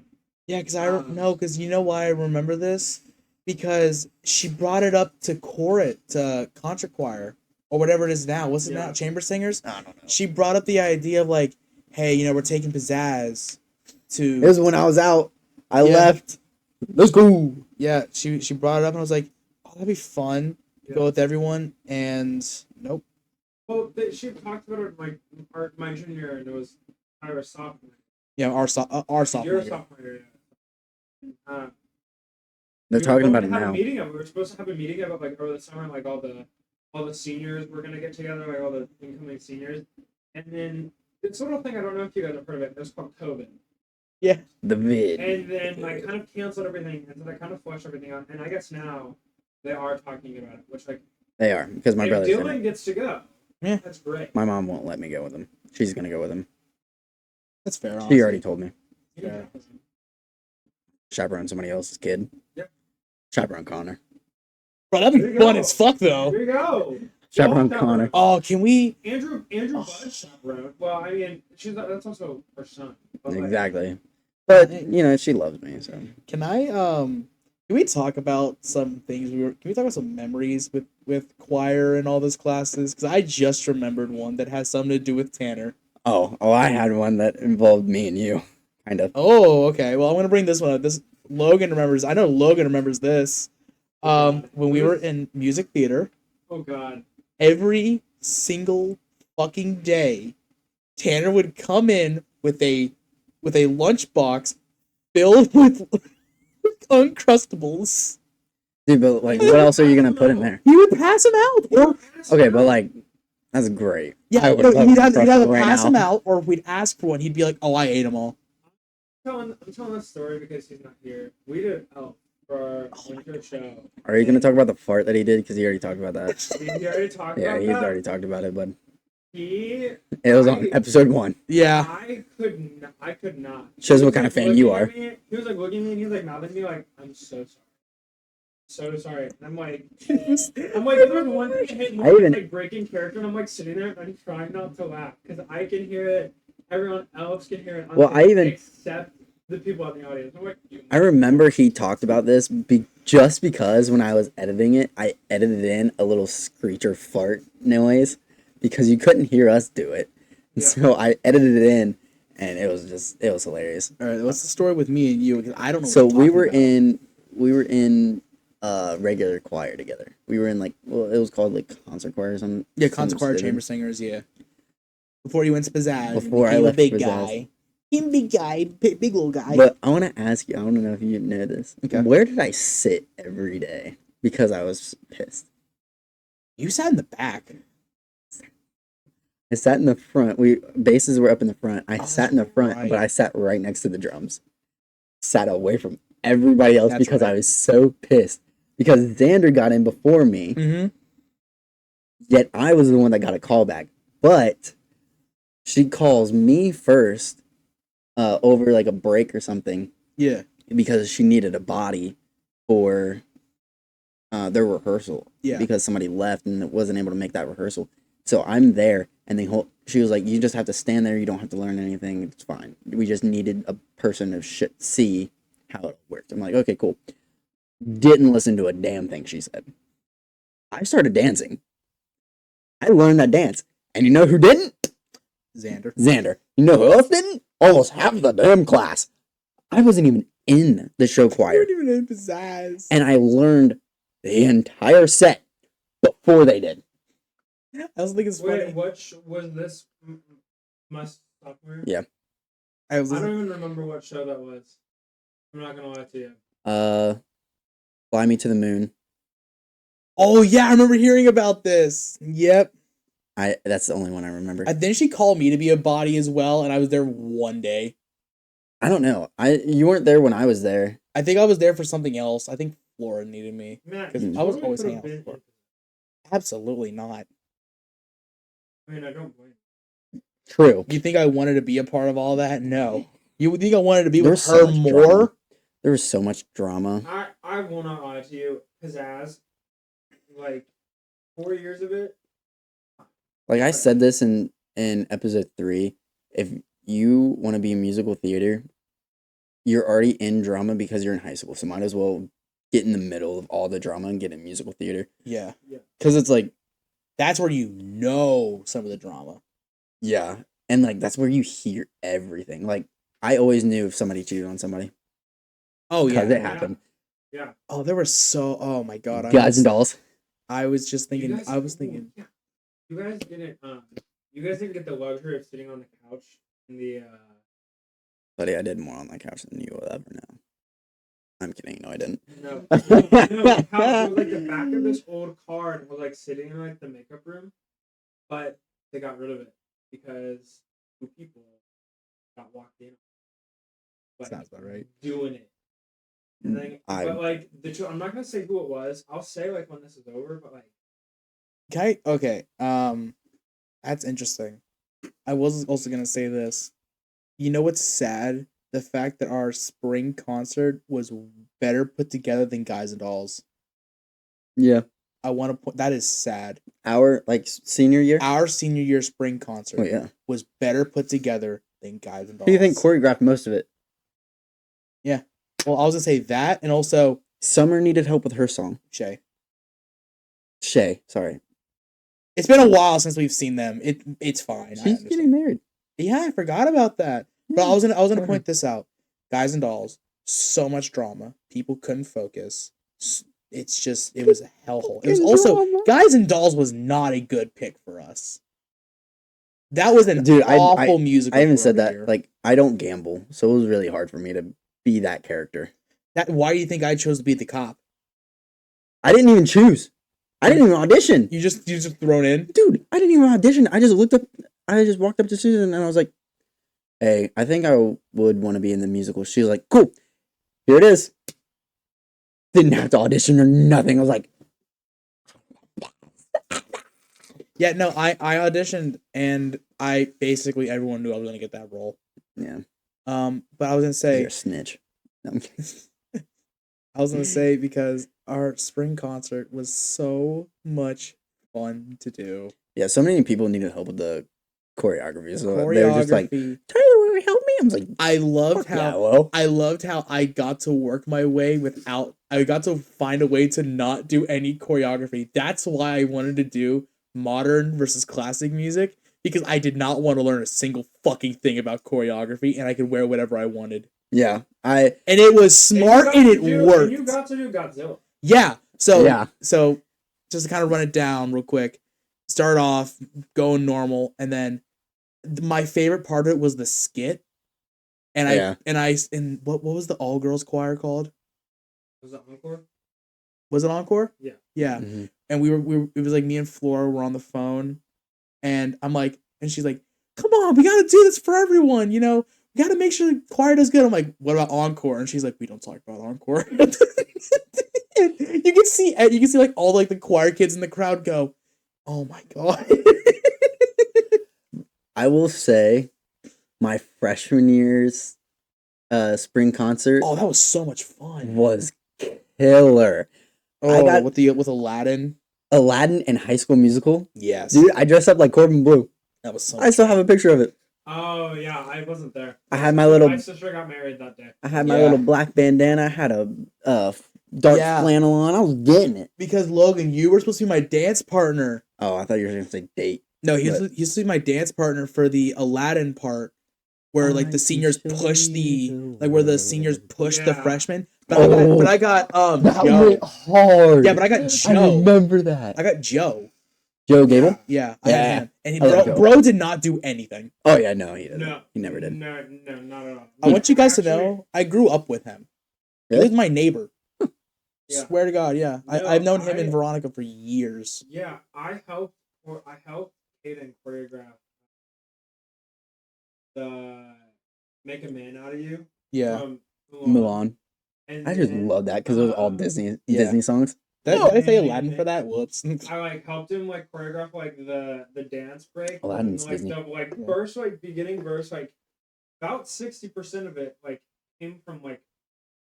Yeah, because I don't know, because you know why I remember this? Because she brought it up to concert choir, or whatever it is now. What's it now? Chamber singers? I don't know. She brought up the idea of like, hey, we're taking pizzazz to... It was when I was out. I left. Let's go. Yeah, she brought it up and I was like, oh, that'd be fun to go with everyone, and nope. Well, she talked about it my junior year, and it was our sophomore. Yeah, our sophomore. Your sophomore year. They're talking about it now. We were supposed to have a meeting about like over the summer, like all the seniors were gonna get together, like all the incoming seniors, and then this little thing I don't know if you guys have heard of it. It was called COVID. Yeah. The vid. And then like kind of canceled everything, and so they kind of flushed everything out. And I guess now they are talking about it, which like they are because my brother's Dylan gets to go. Yeah, that's great. My mom won't let me go with him. She's gonna go with him. That's fair. She already told me. Yeah. Chaperone somebody else's kid. Yep. Chaperone Connor. Bro, that'd be fun as fuck though. Here you go. Chaperone Connor. Oh, can we? Andrew Bud's chaperone. Well, I mean, that's also her son. Exactly. But she loves me. So can I? Can we talk about some things Can we talk about some memories with choir and all those classes? Because I just remembered one that has something to do with Tanner. Oh, I had one that involved me and you, kind of. Oh, okay. Well, I'm gonna bring this one up. This Logan remembers. I know Logan remembers this. When we were in music theater. Oh God. Every single fucking day, Tanner would come in with a lunchbox filled with Uncrustables. Dude, but like, what else are you gonna put in there? He would pass them out. Okay, but like, that's great. Yeah, he'd either pass them out, or if we'd ask for one, he'd be like, "Oh, I ate them all." I'm telling this story because he's not here. We did Elf for our winter show. Are you gonna talk about the fart that he did? Because he already talked about that. He already talked about Yeah, he's that? already talked about it, but it was on episode 1. Yeah. I could not. Shows what kind of fan you are. He was like looking at me and he was like mouthing at me like, I'm so sorry. So sorry. And I'm like, there was one thing I hit more like breaking character, and I'm like sitting there and I'm trying not to laugh because I can hear it. Everyone else can hear it. Except the people in the audience. I'm like, I remember he talked about this just because when I was editing it, I edited in a little screecher fart noise because you couldn't hear us do it. And so I edited it in, and it was hilarious. All right, what's the story with me and you? Because I don't know. So we were in regular choir together. We were in it was called like concert choir or something. Yeah, concert choir, chamber singers. Yeah. Before you went to Pizzazz. Before I left big Pizzazz. Guy. Him big guy, big little guy. But I want to ask you. I want to know if you know this. Okay. Where did I sit every day? Because I was pissed. You sat in the back. I sat in the front. Basses were up in the front. I sat in the front, but I sat right next to the drums. Sat away from everybody else because I was so pissed. Because Xander got in before me. Mm-hmm. Yet I was the one that got a call back. But she calls me first over like a break or something. Yeah. Because she needed a body for their rehearsal. Yeah. Because somebody left and wasn't able to make that rehearsal. So I'm there, and she was like, "You just have to stand there. You don't have to learn anything. It's fine. We just needed a person to see how it worked." I'm like, "Okay, cool." Didn't listen to a damn thing she said. I started dancing. I learned that dance, and you know who didn't? Xander. You know who else didn't? Almost half the damn class. I wasn't even in the show choir. You weren't even in pizzazz. And I learned the entire set before they did. I was thinking it's funny. Wait, what was this? My sophomore? Yeah. I don't even remember what show that was. I'm not gonna lie to you. Fly Me to the Moon. Oh yeah, I remember hearing about this. Yep. That's the only one I remember. Then she called me to be a body as well, and I was there one day. I don't know. You weren't there when I was there. I think I was there for something else. I think Flora needed me. Because I was always hanging out with Flora. Absolutely not. I mean, I don't blame you. True. You think I wanted to be a part of all that? No. You think I wanted to be with her more? Drama. There was so much drama. I will not lie to you. Pizzazz, like 4 years of it. Like I said this in episode 3, if you want to be in musical theater, you're already in drama because you're in high school, so might as well get in the middle of all the drama and get in musical theater. Yeah. Because it's like... That's where you know some of the drama. Yeah. And like that's where you hear everything. Like I always knew if somebody cheated on somebody. Oh yeah. Because it happened. Yeah. Oh, there were oh my god. Guys and dolls. I was just thinking Yeah. You guys didn't get the luxury of sitting on the couch in the Buddy, I did more on that couch than you will ever know. I'm kidding. No, I didn't. No. The couch was like the back of this old car and was like sitting in like the makeup room, but they got rid of it because 2 people got walked in. Like, sounds about right. Doing it. And then, but like I'm not gonna say who it was. I'll say like when this is over, but like. Okay. That's interesting. I was also gonna say this. You know what's sad? The fact that our spring concert was better put together than Guys and Dolls. Yeah. I want to point. That is sad. Our senior year. Our senior year spring concert. Was better put together than Guys and Dolls. Who do you think choreographed most of it? Yeah. Well, I was gonna say that, and also Summer needed help with her song. Shay. Sorry. It's been a while since we've seen them. It's fine. She's getting married. Yeah, I forgot about that. But I was gonna point this out. Guys and Dolls, so much drama. People couldn't focus. It was a hellhole. It was also Guys and Dolls was not a good pick for us. That was an awful musical. I haven't said that. Here. Like I don't gamble, so it was really hard for me to be that character. Why do you think I chose to be the cop? I didn't even choose. I didn't even audition. You just thrown in? Dude, I didn't even audition. I just walked up to Susan and I was like, "Hey, I think I would want to be in the musical." She was like, "Cool. Here it is." Didn't have to audition or nothing. I was like, yeah, no, I auditioned and everyone knew I was gonna get that role. Yeah. But I was gonna say you're a snitch. No, I'm kidding. I was gonna say because our spring concert was so much fun to do. Yeah, so many people needed help with the choreography. So they were just like, "Tyler, will you help me?" I was like, I loved how I got to work my way I got to find a way to not do any choreography. That's why I wanted to do modern versus classic music, because I did not want to learn a single fucking thing about choreography, and I could wear whatever I wanted. Yeah, and it was smart and it worked. You got to do Godzilla. Yeah. So just to kind of run it down real quick. Start off going normal, and then my favorite part of it was the skit. And what was the all girls choir called? Was it Encore? Was it Encore? Yeah. Yeah. Mm-hmm. And it was like me and Flora were on the phone, and I'm like, and she's like, "Come on, we gotta do this for everyone, you know. We gotta make sure the choir does good." I'm like, "What about Encore?" And she's like, "We don't talk about Encore." You can see like all like the choir kids in the crowd go, "Oh my god." I will say my freshman year's spring concert. Oh, that was so much fun. Was killer. Oh, with Aladdin. Aladdin and High School Musical. Yes. Dude, I dressed up like Corbin Blue. That was so I still have a picture of it. Oh yeah, I wasn't there. I had my little. My sister got married that day. I had my little black bandana. I had a dark flannel on. I was getting it. Because Logan, you were supposed to be my dance partner. Oh, I thought you were going to say date. No, he's supposed to be my dance partner for the Aladdin part, where like the seniors push where the seniors push the freshmen. But I got that went hard. Yeah, but I got Joe. I remember that. I got Joe. Joe Gable? Yeah, I had him. And bro did not do anything. Oh yeah, no, he didn't. No, he never did. No, not at all. I want you guys to know, I grew up with him. Really? He was my neighbor. Yeah. Swear to God, yeah. No, I've known him and Veronica for years. Yeah, I helped Kaden choreograph the "Make a Man Out of You." Yeah. From Mulan. And I just love that because it was all Disney songs. Did I say Aladdin for that? Whoops. I like helped him like choreograph like the dance break. Aladdin's and, like, Disney. The like verse, like beginning verse, like about 60% of it like came from like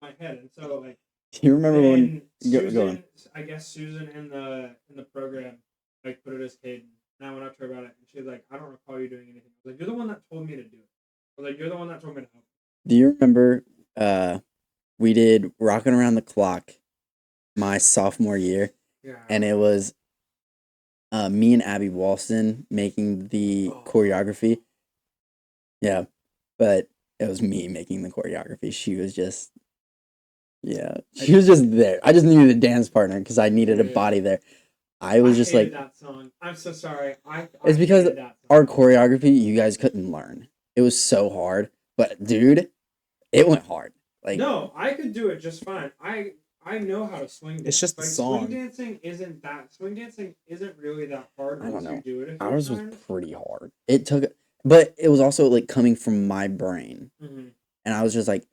my head, and so like. Do you remember when Susan, go on. I guess Susan in the program like put it as Caden, and I went up to her about it, and she was like, "I don't recall you doing anything." I was like, "You're the one that told me to do it." I was like, "You're the one that told me to help." Do you remember we did Rockin' Around the Clock my sophomore year? Yeah. And it was me and Abby Walston making the choreography. Yeah. But it was me making the choreography. She was just there. I just needed a dance partner because I needed a body there. I was just like that song. I'm so sorry. It's because our choreography you guys couldn't learn. It was so hard. But dude, it went hard. Like no, I could do it just fine. I know how to swing dance. It's just the song. Swing dancing isn't really that hard. I don't know. You do it ours was pretty hard. It took, but it was also like coming from my brain, and I was just like,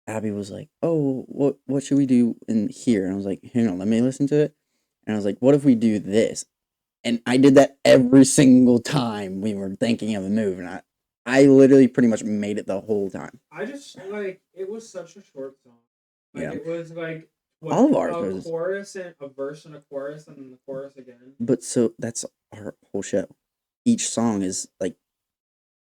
Abby was like, "Oh, what should we do in here?" And I was like, "Hang on, let me listen to it." And I was like, "What if we do this?" And I did that every single time we were thinking of a move, and I literally pretty much made it the whole time. I just like it was such a short song. Like it was like all of ours was a chorus and a verse and a chorus and then the chorus again. But so that's our whole show. Each song is like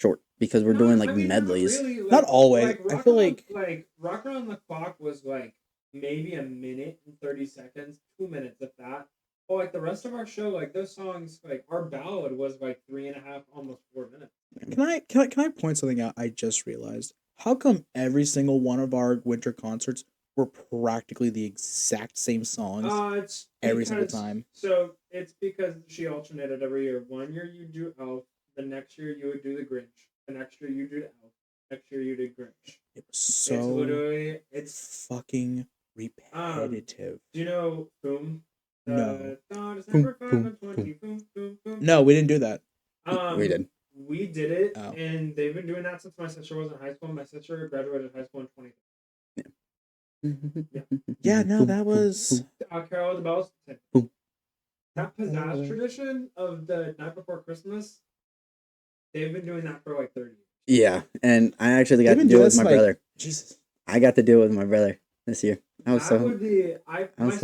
short because we're doing like medleys. Not, really, like, not always. I feel like Rock Around the Clock was like maybe a minute and 30 seconds, 2 minutes if that. But like the rest of our show, like those songs, like our ballad was like 3.5, almost 4 minutes. Can I point something out? I just realized. How come every single one of our winter concerts were practically the exact same songs It's every single time? So it's because she alternated every year. 1 year you do Elf, the next year you would do the Grinch, the next year you do Elf, next year you did Grinch. It was so it's fucking repetitive. Do you know Boom? No. December 5 and 20, boom, boom, boom. No, we didn't do that. We did. We did it, and they've been doing that since my sister was in high school. My sister graduated high school in 20. Yeah, no, that was Carol of the Bells. That pizzazz tradition of the night before Christmas, they've been doing that for like 30 years. Yeah, and I actually got to do it with my brother. Jesus. I got to do it with my brother this year. My sister,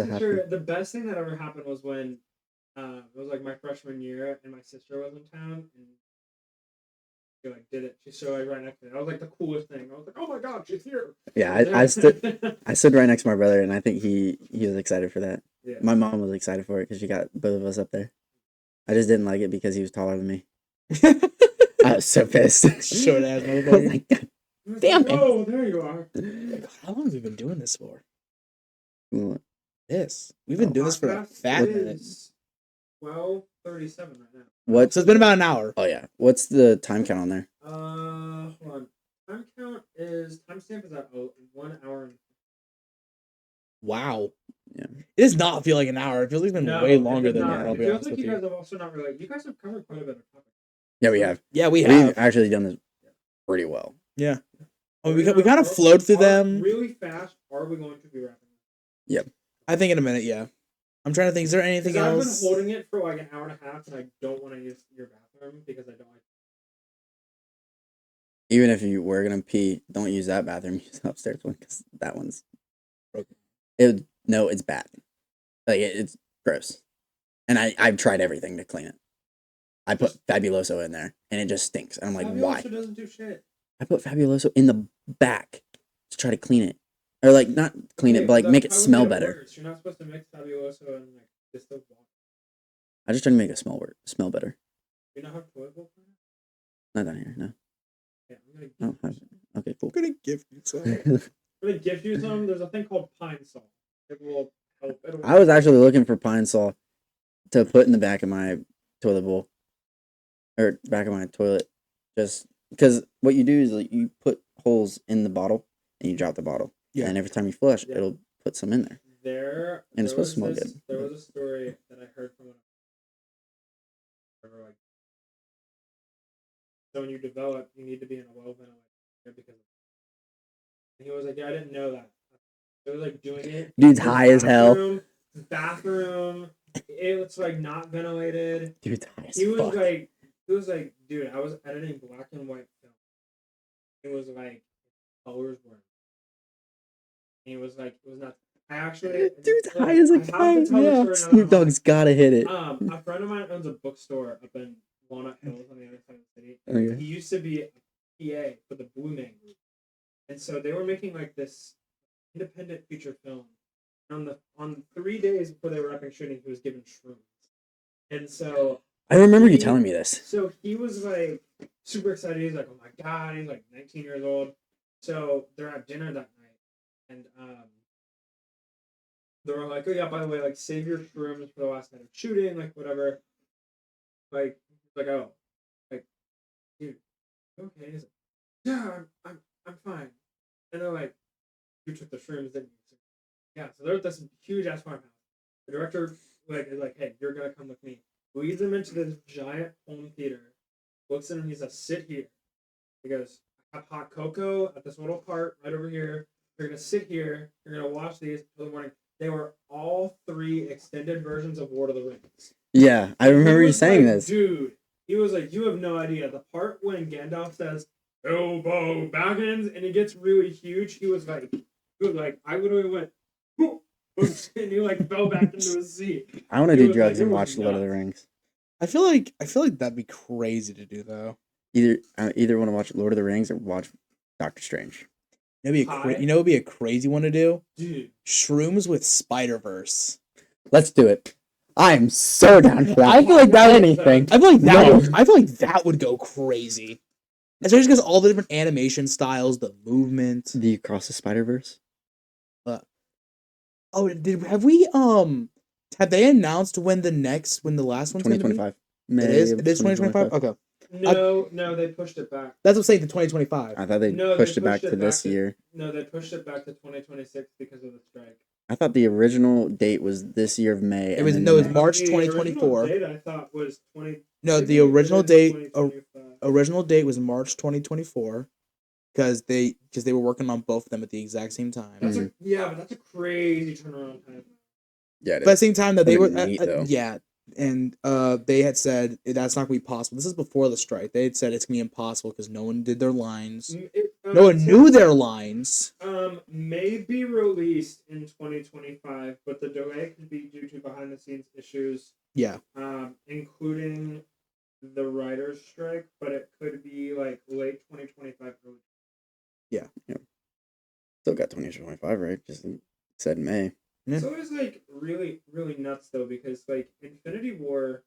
happy. The best thing that ever happened was when it was like my freshman year and my sister was in town and she like did it. She stood like right next to me. That was like the coolest thing. I was like, oh my god, she's here. Yeah, I stood right next to my brother, and I think he was excited for that. Yeah. My mom was excited for it because she got both of us up there. I just didn't like it because he was taller than me. I was so pissed. Short ass motherfucker. Like, damn it. Oh, there you are. How long have we been doing this for? What? This. We've been doing this for a fat minute. 12:37 right now. What? So it's been about an hour. Oh yeah. What's the time count on there? Hold on. Timestamp is at 1 hour. Wow. Yeah. It does not feel like an hour. It feels like it's been way longer than that. It feels like you guys have also not really. You guys have covered quite a bit of topic. Yeah, we have. Yeah, we have. We've actually done this pretty well. Yeah. Oh, we kind of flowed through them really fast. Are we going to be wrapping up? Yep. I think in a minute. Yeah. I'm trying to think. Is there anything else? I've been holding it for like an hour and a half, and I don't want to use your bathroom because I don't like. Even if you were gonna pee, don't use that bathroom. Use the upstairs one because that one's broken. It's bad. Like it's gross. And I've tried everything to clean it. I put Fabuloso in there, and it just stinks. And I'm like, why? Fabuloso doesn't do shit. I put Fabuloso in the back to try to clean it. Or, like, not clean it, but, like, make it smell better. Works. You're not supposed to mix Fabuloso and, like, distilled water. I just trying to make it smell better. You not have toilet bowl cleaner? Not down here, no. Yeah, I'm gonna okay, cool. I'm gonna gift you some. I'm gonna gift you some. There's a thing called pine salt. It will help. I was actually looking for pine salt to put in the back of my toilet bowl. Or back of my toilet. Just because what you do is like, you put holes in the bottle and you drop the bottle. Yeah. And every time you flush, it'll put some in there. And it's supposed to smell good. There was a story that I heard from so when you develop, you need to be in a well ventilated area because and he was like, yeah, I didn't know that. It was like doing it. Dude's high as hell. Bathroom. It's like not ventilated. Dude's high as He fuck. was like, dude, I was editing black and white film. It was like colors were. And he was like, it was not. I actually. Dude's high as a kite. Yeah, Snoop Dogg's gotta hit it. A friend of mine owns a bookstore up in Walnut Hills on the other side of the city. Okay. He used to be a PA for the Blue Man Group, and so they were making like this independent feature film. On 3 days before they were wrapping shooting, he was given shrooms, and so I remember you telling me this. So he was like super excited. He's like, "Oh my god!" He's like 19 years old. So they're at dinner that night, and they were like, "Oh yeah, by the way, like save your shrooms for the last night of shooting, like whatever." Like oh, like dude, okay? He's like, yeah, I'm fine. And they're like, "You took the shrooms, didn't you?" Yeah. So they're at this huge ass farmhouse. The director is like, "Hey, you're gonna come with me." Leads him into this giant home theater. Looks at him. He says, "Sit here." He goes, "I have hot cocoa at this little part right over here. You're gonna sit here. You're gonna watch these until the morning." They were all 3 extended versions of Lord of the Rings. Yeah, I remember you saying this. Dude, he was like, "You have no idea." The part when Gandalf says, "Elbow Baggins," and it gets really huge. He was like, I literally went, and he like fell back into his seat. I want to do drugs and watch Lord of the Rings. I feel like that'd be crazy to do though. Either want to watch Lord of the Rings or watch Doctor Strange. It'd be a crazy one to do. Dude. Shrooms with Spider-Verse. Let's do it. I am so down for that. I feel like that anything. I feel like that would go crazy. Especially because all the different animation styles, the movement. Do you cross the Spider-Verse? Have they announced when the last one's 2025? It is 2025? Okay. No, they pushed it back. That's what I'm saying, the 2025. I thought they pushed it back to this year. No, they pushed it back to 2026 because of the strike. I thought the original date was this year of May. It was March 2024. The original date I thought was 20. No, the original date was March 2024 because they were working on both of them at the exact same time. But that's a crazy turnaround time. Yeah, but at the same time that they were neat, and they had said that's not gonna be possible. This is before the strike. They had said it's gonna be impossible because no one did their lines. No one knew their lines. May be released in 2025, but the delay could be due to behind the scenes issues. Yeah. Including the writers' strike, but it could be like late 2025. Yeah. Still got 2025, right? Just said May. Yeah. So it was like really, really nuts though, because like Infinity War,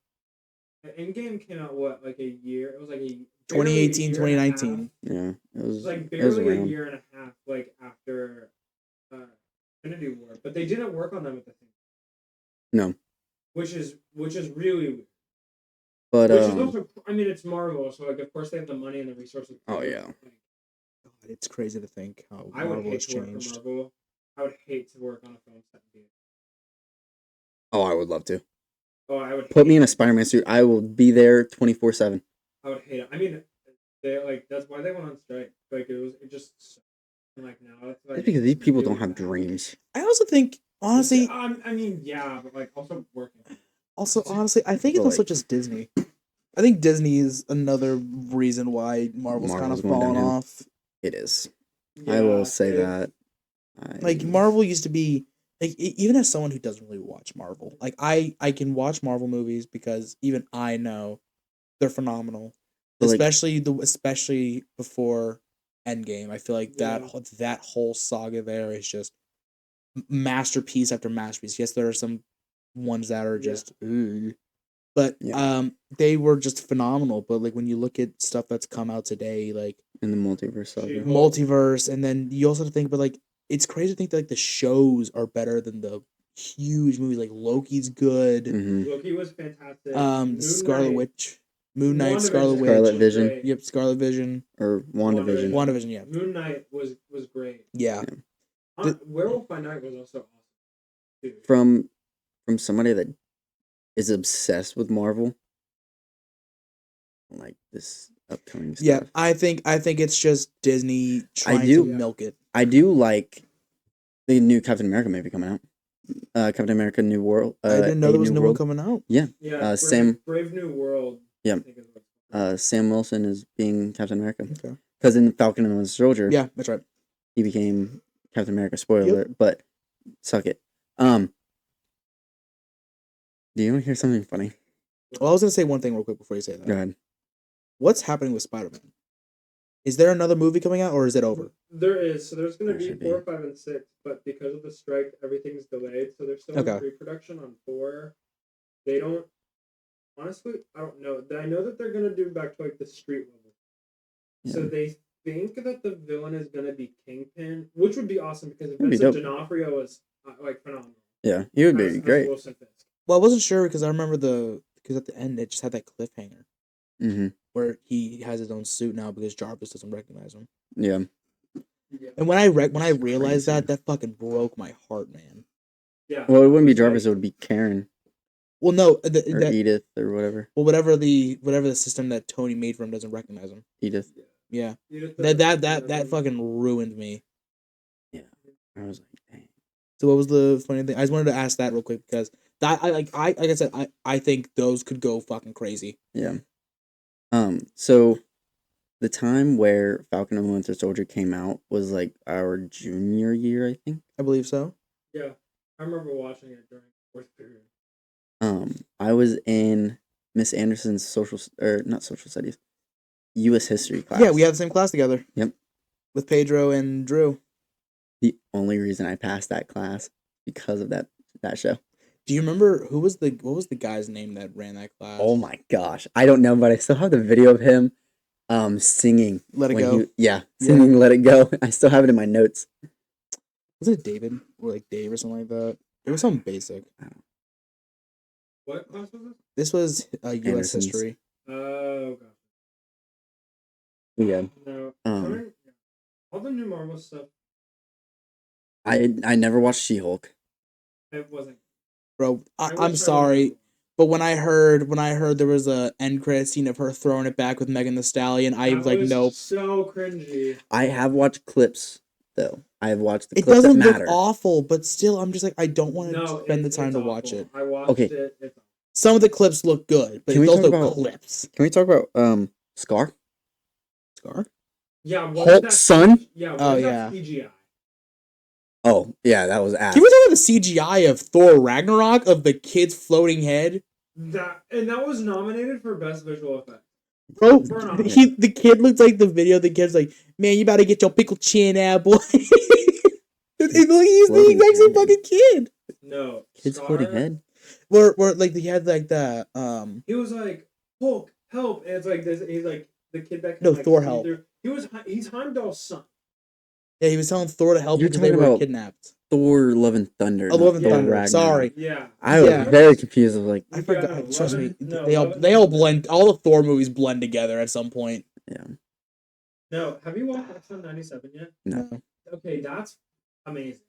Endgame came out like a year. It was like 2018, 2019. Yeah, it was like barely a year and a half like after Infinity War, but they didn't work on them at the same time. No. Which is really weird. But which is also, I mean, it's Marvel, so like of course they have the money and the resources. Oh yeah. God, it's crazy to think how I would Marvel hate has to work changed. for Marvel. I would hate to work on a film set. Oh, I would love to. Oh, I would put me in a Spider-Man suit. I will be there 24/7. I would hate it. I mean, they that's why they went on strike. Like it just like now it's like. That's because these people don't have dreams. I also think honestly. I mean, yeah, but like also working. Also, honestly, I think it's also just Disney. I think Disney is another reason why Marvel's kind of fallen off. It is. Yeah, I will say that. Like Marvel used to be like even as someone who doesn't really watch Marvel, like I can watch Marvel movies because even I know they're phenomenal, But, like, especially before Endgame. I feel like that whole saga there is just masterpiece after masterpiece. Yes, there are some ones that are just, but they were just phenomenal. But like when you look at stuff that's come out today, like in the multiverse, and then you also have to think, but like it's crazy to think that like the shows are better than the huge movies. Like Loki's good. Mm-hmm. Loki was fantastic. Scarlet Witch, Moon Knight, Scarlet Vision, Scarlet Vision, or WandaVision. WandaVision, yeah. Moon Knight was great. Yeah. Werewolf by Night was also awesome. Too. From somebody that is obsessed with Marvel, like this upcoming stuff. Yeah, I think it's just Disney trying to milk it. I do like the new Captain America movie coming out. Captain America: New World. I didn't know there was a new one coming out. Yeah. Brave New World. Yeah. Sam Wilson is being Captain America. Okay. Because in Falcon and the Winter Soldier. Yeah, that's right. He became Captain America. Spoiler alert, but suck it. Do you want to hear something funny? Well, I was gonna say one thing real quick before you say that. Go ahead. What's happening with Spider-Man? Is there another movie coming out, or is it over? There is. So there's going to be 4, 5, and 6, but because of the strike, everything's delayed. So they're still in pre-production on 4. They don't. Honestly, I don't know. I know that they're going to do back to like the street level. Yeah. So they think that the villain is going to be Kingpin, which would be awesome because Vincent D'Onofrio is like phenomenal. Yeah, he would be great. Well, I wasn't sure because I remember because at the end it just had that cliffhanger. Mm-hmm. Where he has his own suit now because Jarvis doesn't recognize him. Yeah. And when I realized that fucking broke my heart, man. Yeah. Well, it wouldn't be Jarvis; it would be Karen. Well, no, or Edith or whatever. Well, whatever the system that Tony made for him doesn't recognize him. Edith. Yeah. That fucking ruined me. Yeah. I was like, dang. So what was the funny thing? I just wanted to ask that real quick because that like I said I think those could go fucking crazy. Yeah. So the time where Falcon and the Winter Soldier came out was like our junior year, I think. I believe so. Yeah. I remember watching it during 4th period. I was in Miss Anderson's not social studies, U.S. history class. Yeah, we had the same class together. Yep. With Pedro and Drew. The only reason I passed that class because of that show. Do you remember what was the guy's name that ran that class? Oh my gosh, I don't know, but I still have the video of him, singing "Let It Go." Singing "Let It Go." I still have it in my notes. Was it David or like Dave or something like that? It was something basic. What class was this? This was U.S. history. Oh god. Yeah. No. All the new Marvel stuff. I never watched She-Hulk. It wasn't. Bro, I'm sorry, but when I heard there was a end credit scene of her throwing it back with Megan Thee Stallion, I was like, nope. So cringy. I have watched clips though. I have watched the clips. It doesn't that matter. look awful, but still, I'm just like, I don't want to spend the time to watch it. I watched it. Some of the clips look good, but those look clips. Can we talk about Scar? Scar? Yeah. Hulk's son? Yeah. CGI? Oh, yeah, that was ass. Can we talk about the CGI of Thor Ragnarok of the kid's floating head? That was nominated for Best Visual Effect. Bro, the kid looks like the video. The kid's like, man, you about to get your pickle chin out, boy. He's the exact same fucking kid. No. Kid's floating head? Where like he had like the He was like, Hulk, help. And it's like this. He's like the kid that can, no, Thor help. He's Heimdall's son. Yeah, he was telling Thor to help because they were kidnapped. Thor, Love and Thunder. Oh, Love and Thunder. Ragnarok. Sorry. Yeah. I was very confused. I was like, I forgot. Trust me, they all blend. All the Thor movies blend together at some point. Yeah. No, have you watched X-Men 97 yet? No. Okay, that's amazing.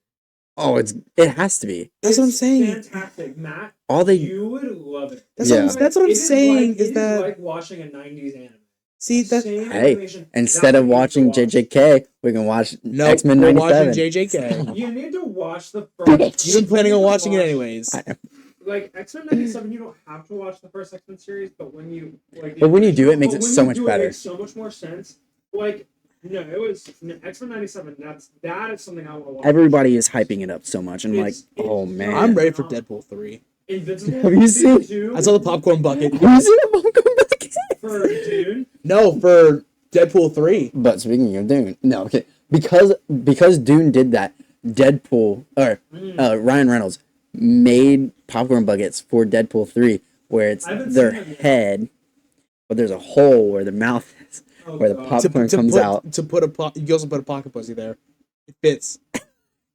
Oh, it has to be. That's what I'm saying. Fantastic, Matt. You would love it. That's what I'm saying. Is that like watching a 90s anime? See that? Hey, instead of watching JJK, we can watch X-Men 97. We're watching JJK. You need to watch the first. You've been planning on watching it anyways. Like X-Men 97, you don't have to watch the first X-Men series, but when you do, it makes it so much better. It makes so much more sense. Like No, it was X-Men '97. That is something I want to watch. Everybody is hyping it up so much. I'm like, oh man, I'm ready for Deadpool 3. Invincible. Have you seen? I saw the popcorn bucket. Have you seen the popcorn bucket? For Dune? No, for Deadpool 3. But speaking of Dune, no, okay, because Dune did that, Deadpool or Ryan Reynolds made popcorn buckets for Deadpool 3, where it's their head, but there's a hole where the mouth is, where the popcorn comes out. You can also put a pocket pussy there. It fits.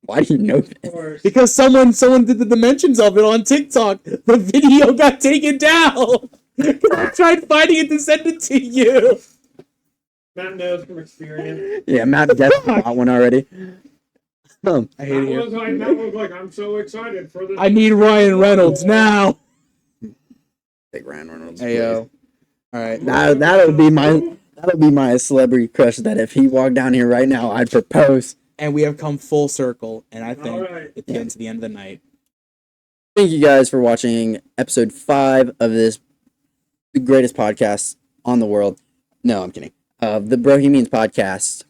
Why do you know this? Because someone did the dimensions of it on TikTok. The video got taken down. I tried finding it to send it to you. Matt knows from experience. Yeah, Matt definitely got one already. I hate it. Matt was like, I'm so excited for this. I need Ryan Reynolds now. Take Ryan Reynolds. Hey yo. All right. That'll be my celebrity crush. That if he walked down here right now, I'd propose. And we have come full circle, and I think it's getting to the end of the night. Thank you guys for watching episode 5 of the greatest podcast on the world. No, I'm kidding. Of the Bro-Hemians podcast.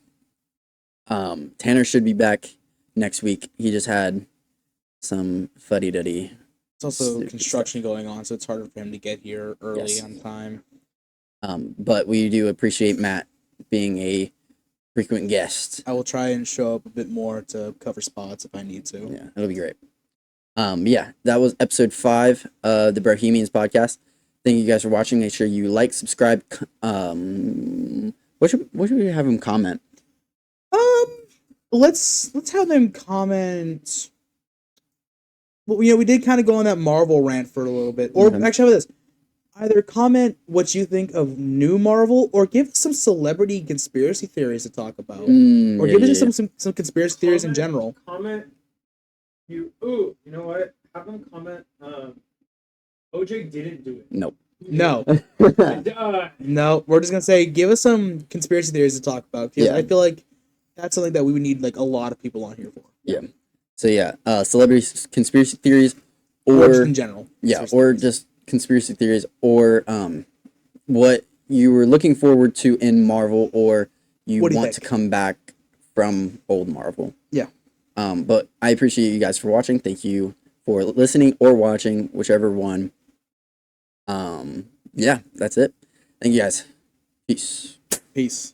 Tanner should be back next week. He just had some fuddy-duddy. It's also construction going on, so it's harder for him to get here early on time. But we do appreciate Matt being a frequent guest. I will try and show up a bit more to cover spots if I need to. Yeah, it'll be great. Yeah, that was episode 5 of the Bro-Hemians podcast. Thank you guys for watching. Make sure you like, subscribe. What should we have them comment? Let's have them comment. Well, we did kind of go on that Marvel rant for a little bit. Or actually, how about this? Either comment what you think of new Marvel, or give us some celebrity conspiracy theories to talk about, or give us some conspiracy theories in general. Comment. You know what? Have them comment. OJ didn't do it. Nope. No. No. We're just gonna say give us some conspiracy theories to talk about, because I feel like that's something that we would need like a lot of people on here for. Yeah. So yeah, celebrity conspiracy theories, or just in general. Yeah, or just conspiracy theories, or what you were looking forward to in Marvel, or you want to come back from old Marvel. Yeah. But I appreciate you guys for watching. Thank you for listening or watching, whichever one. Yeah, that's it. Thank you guys. Peace. Peace.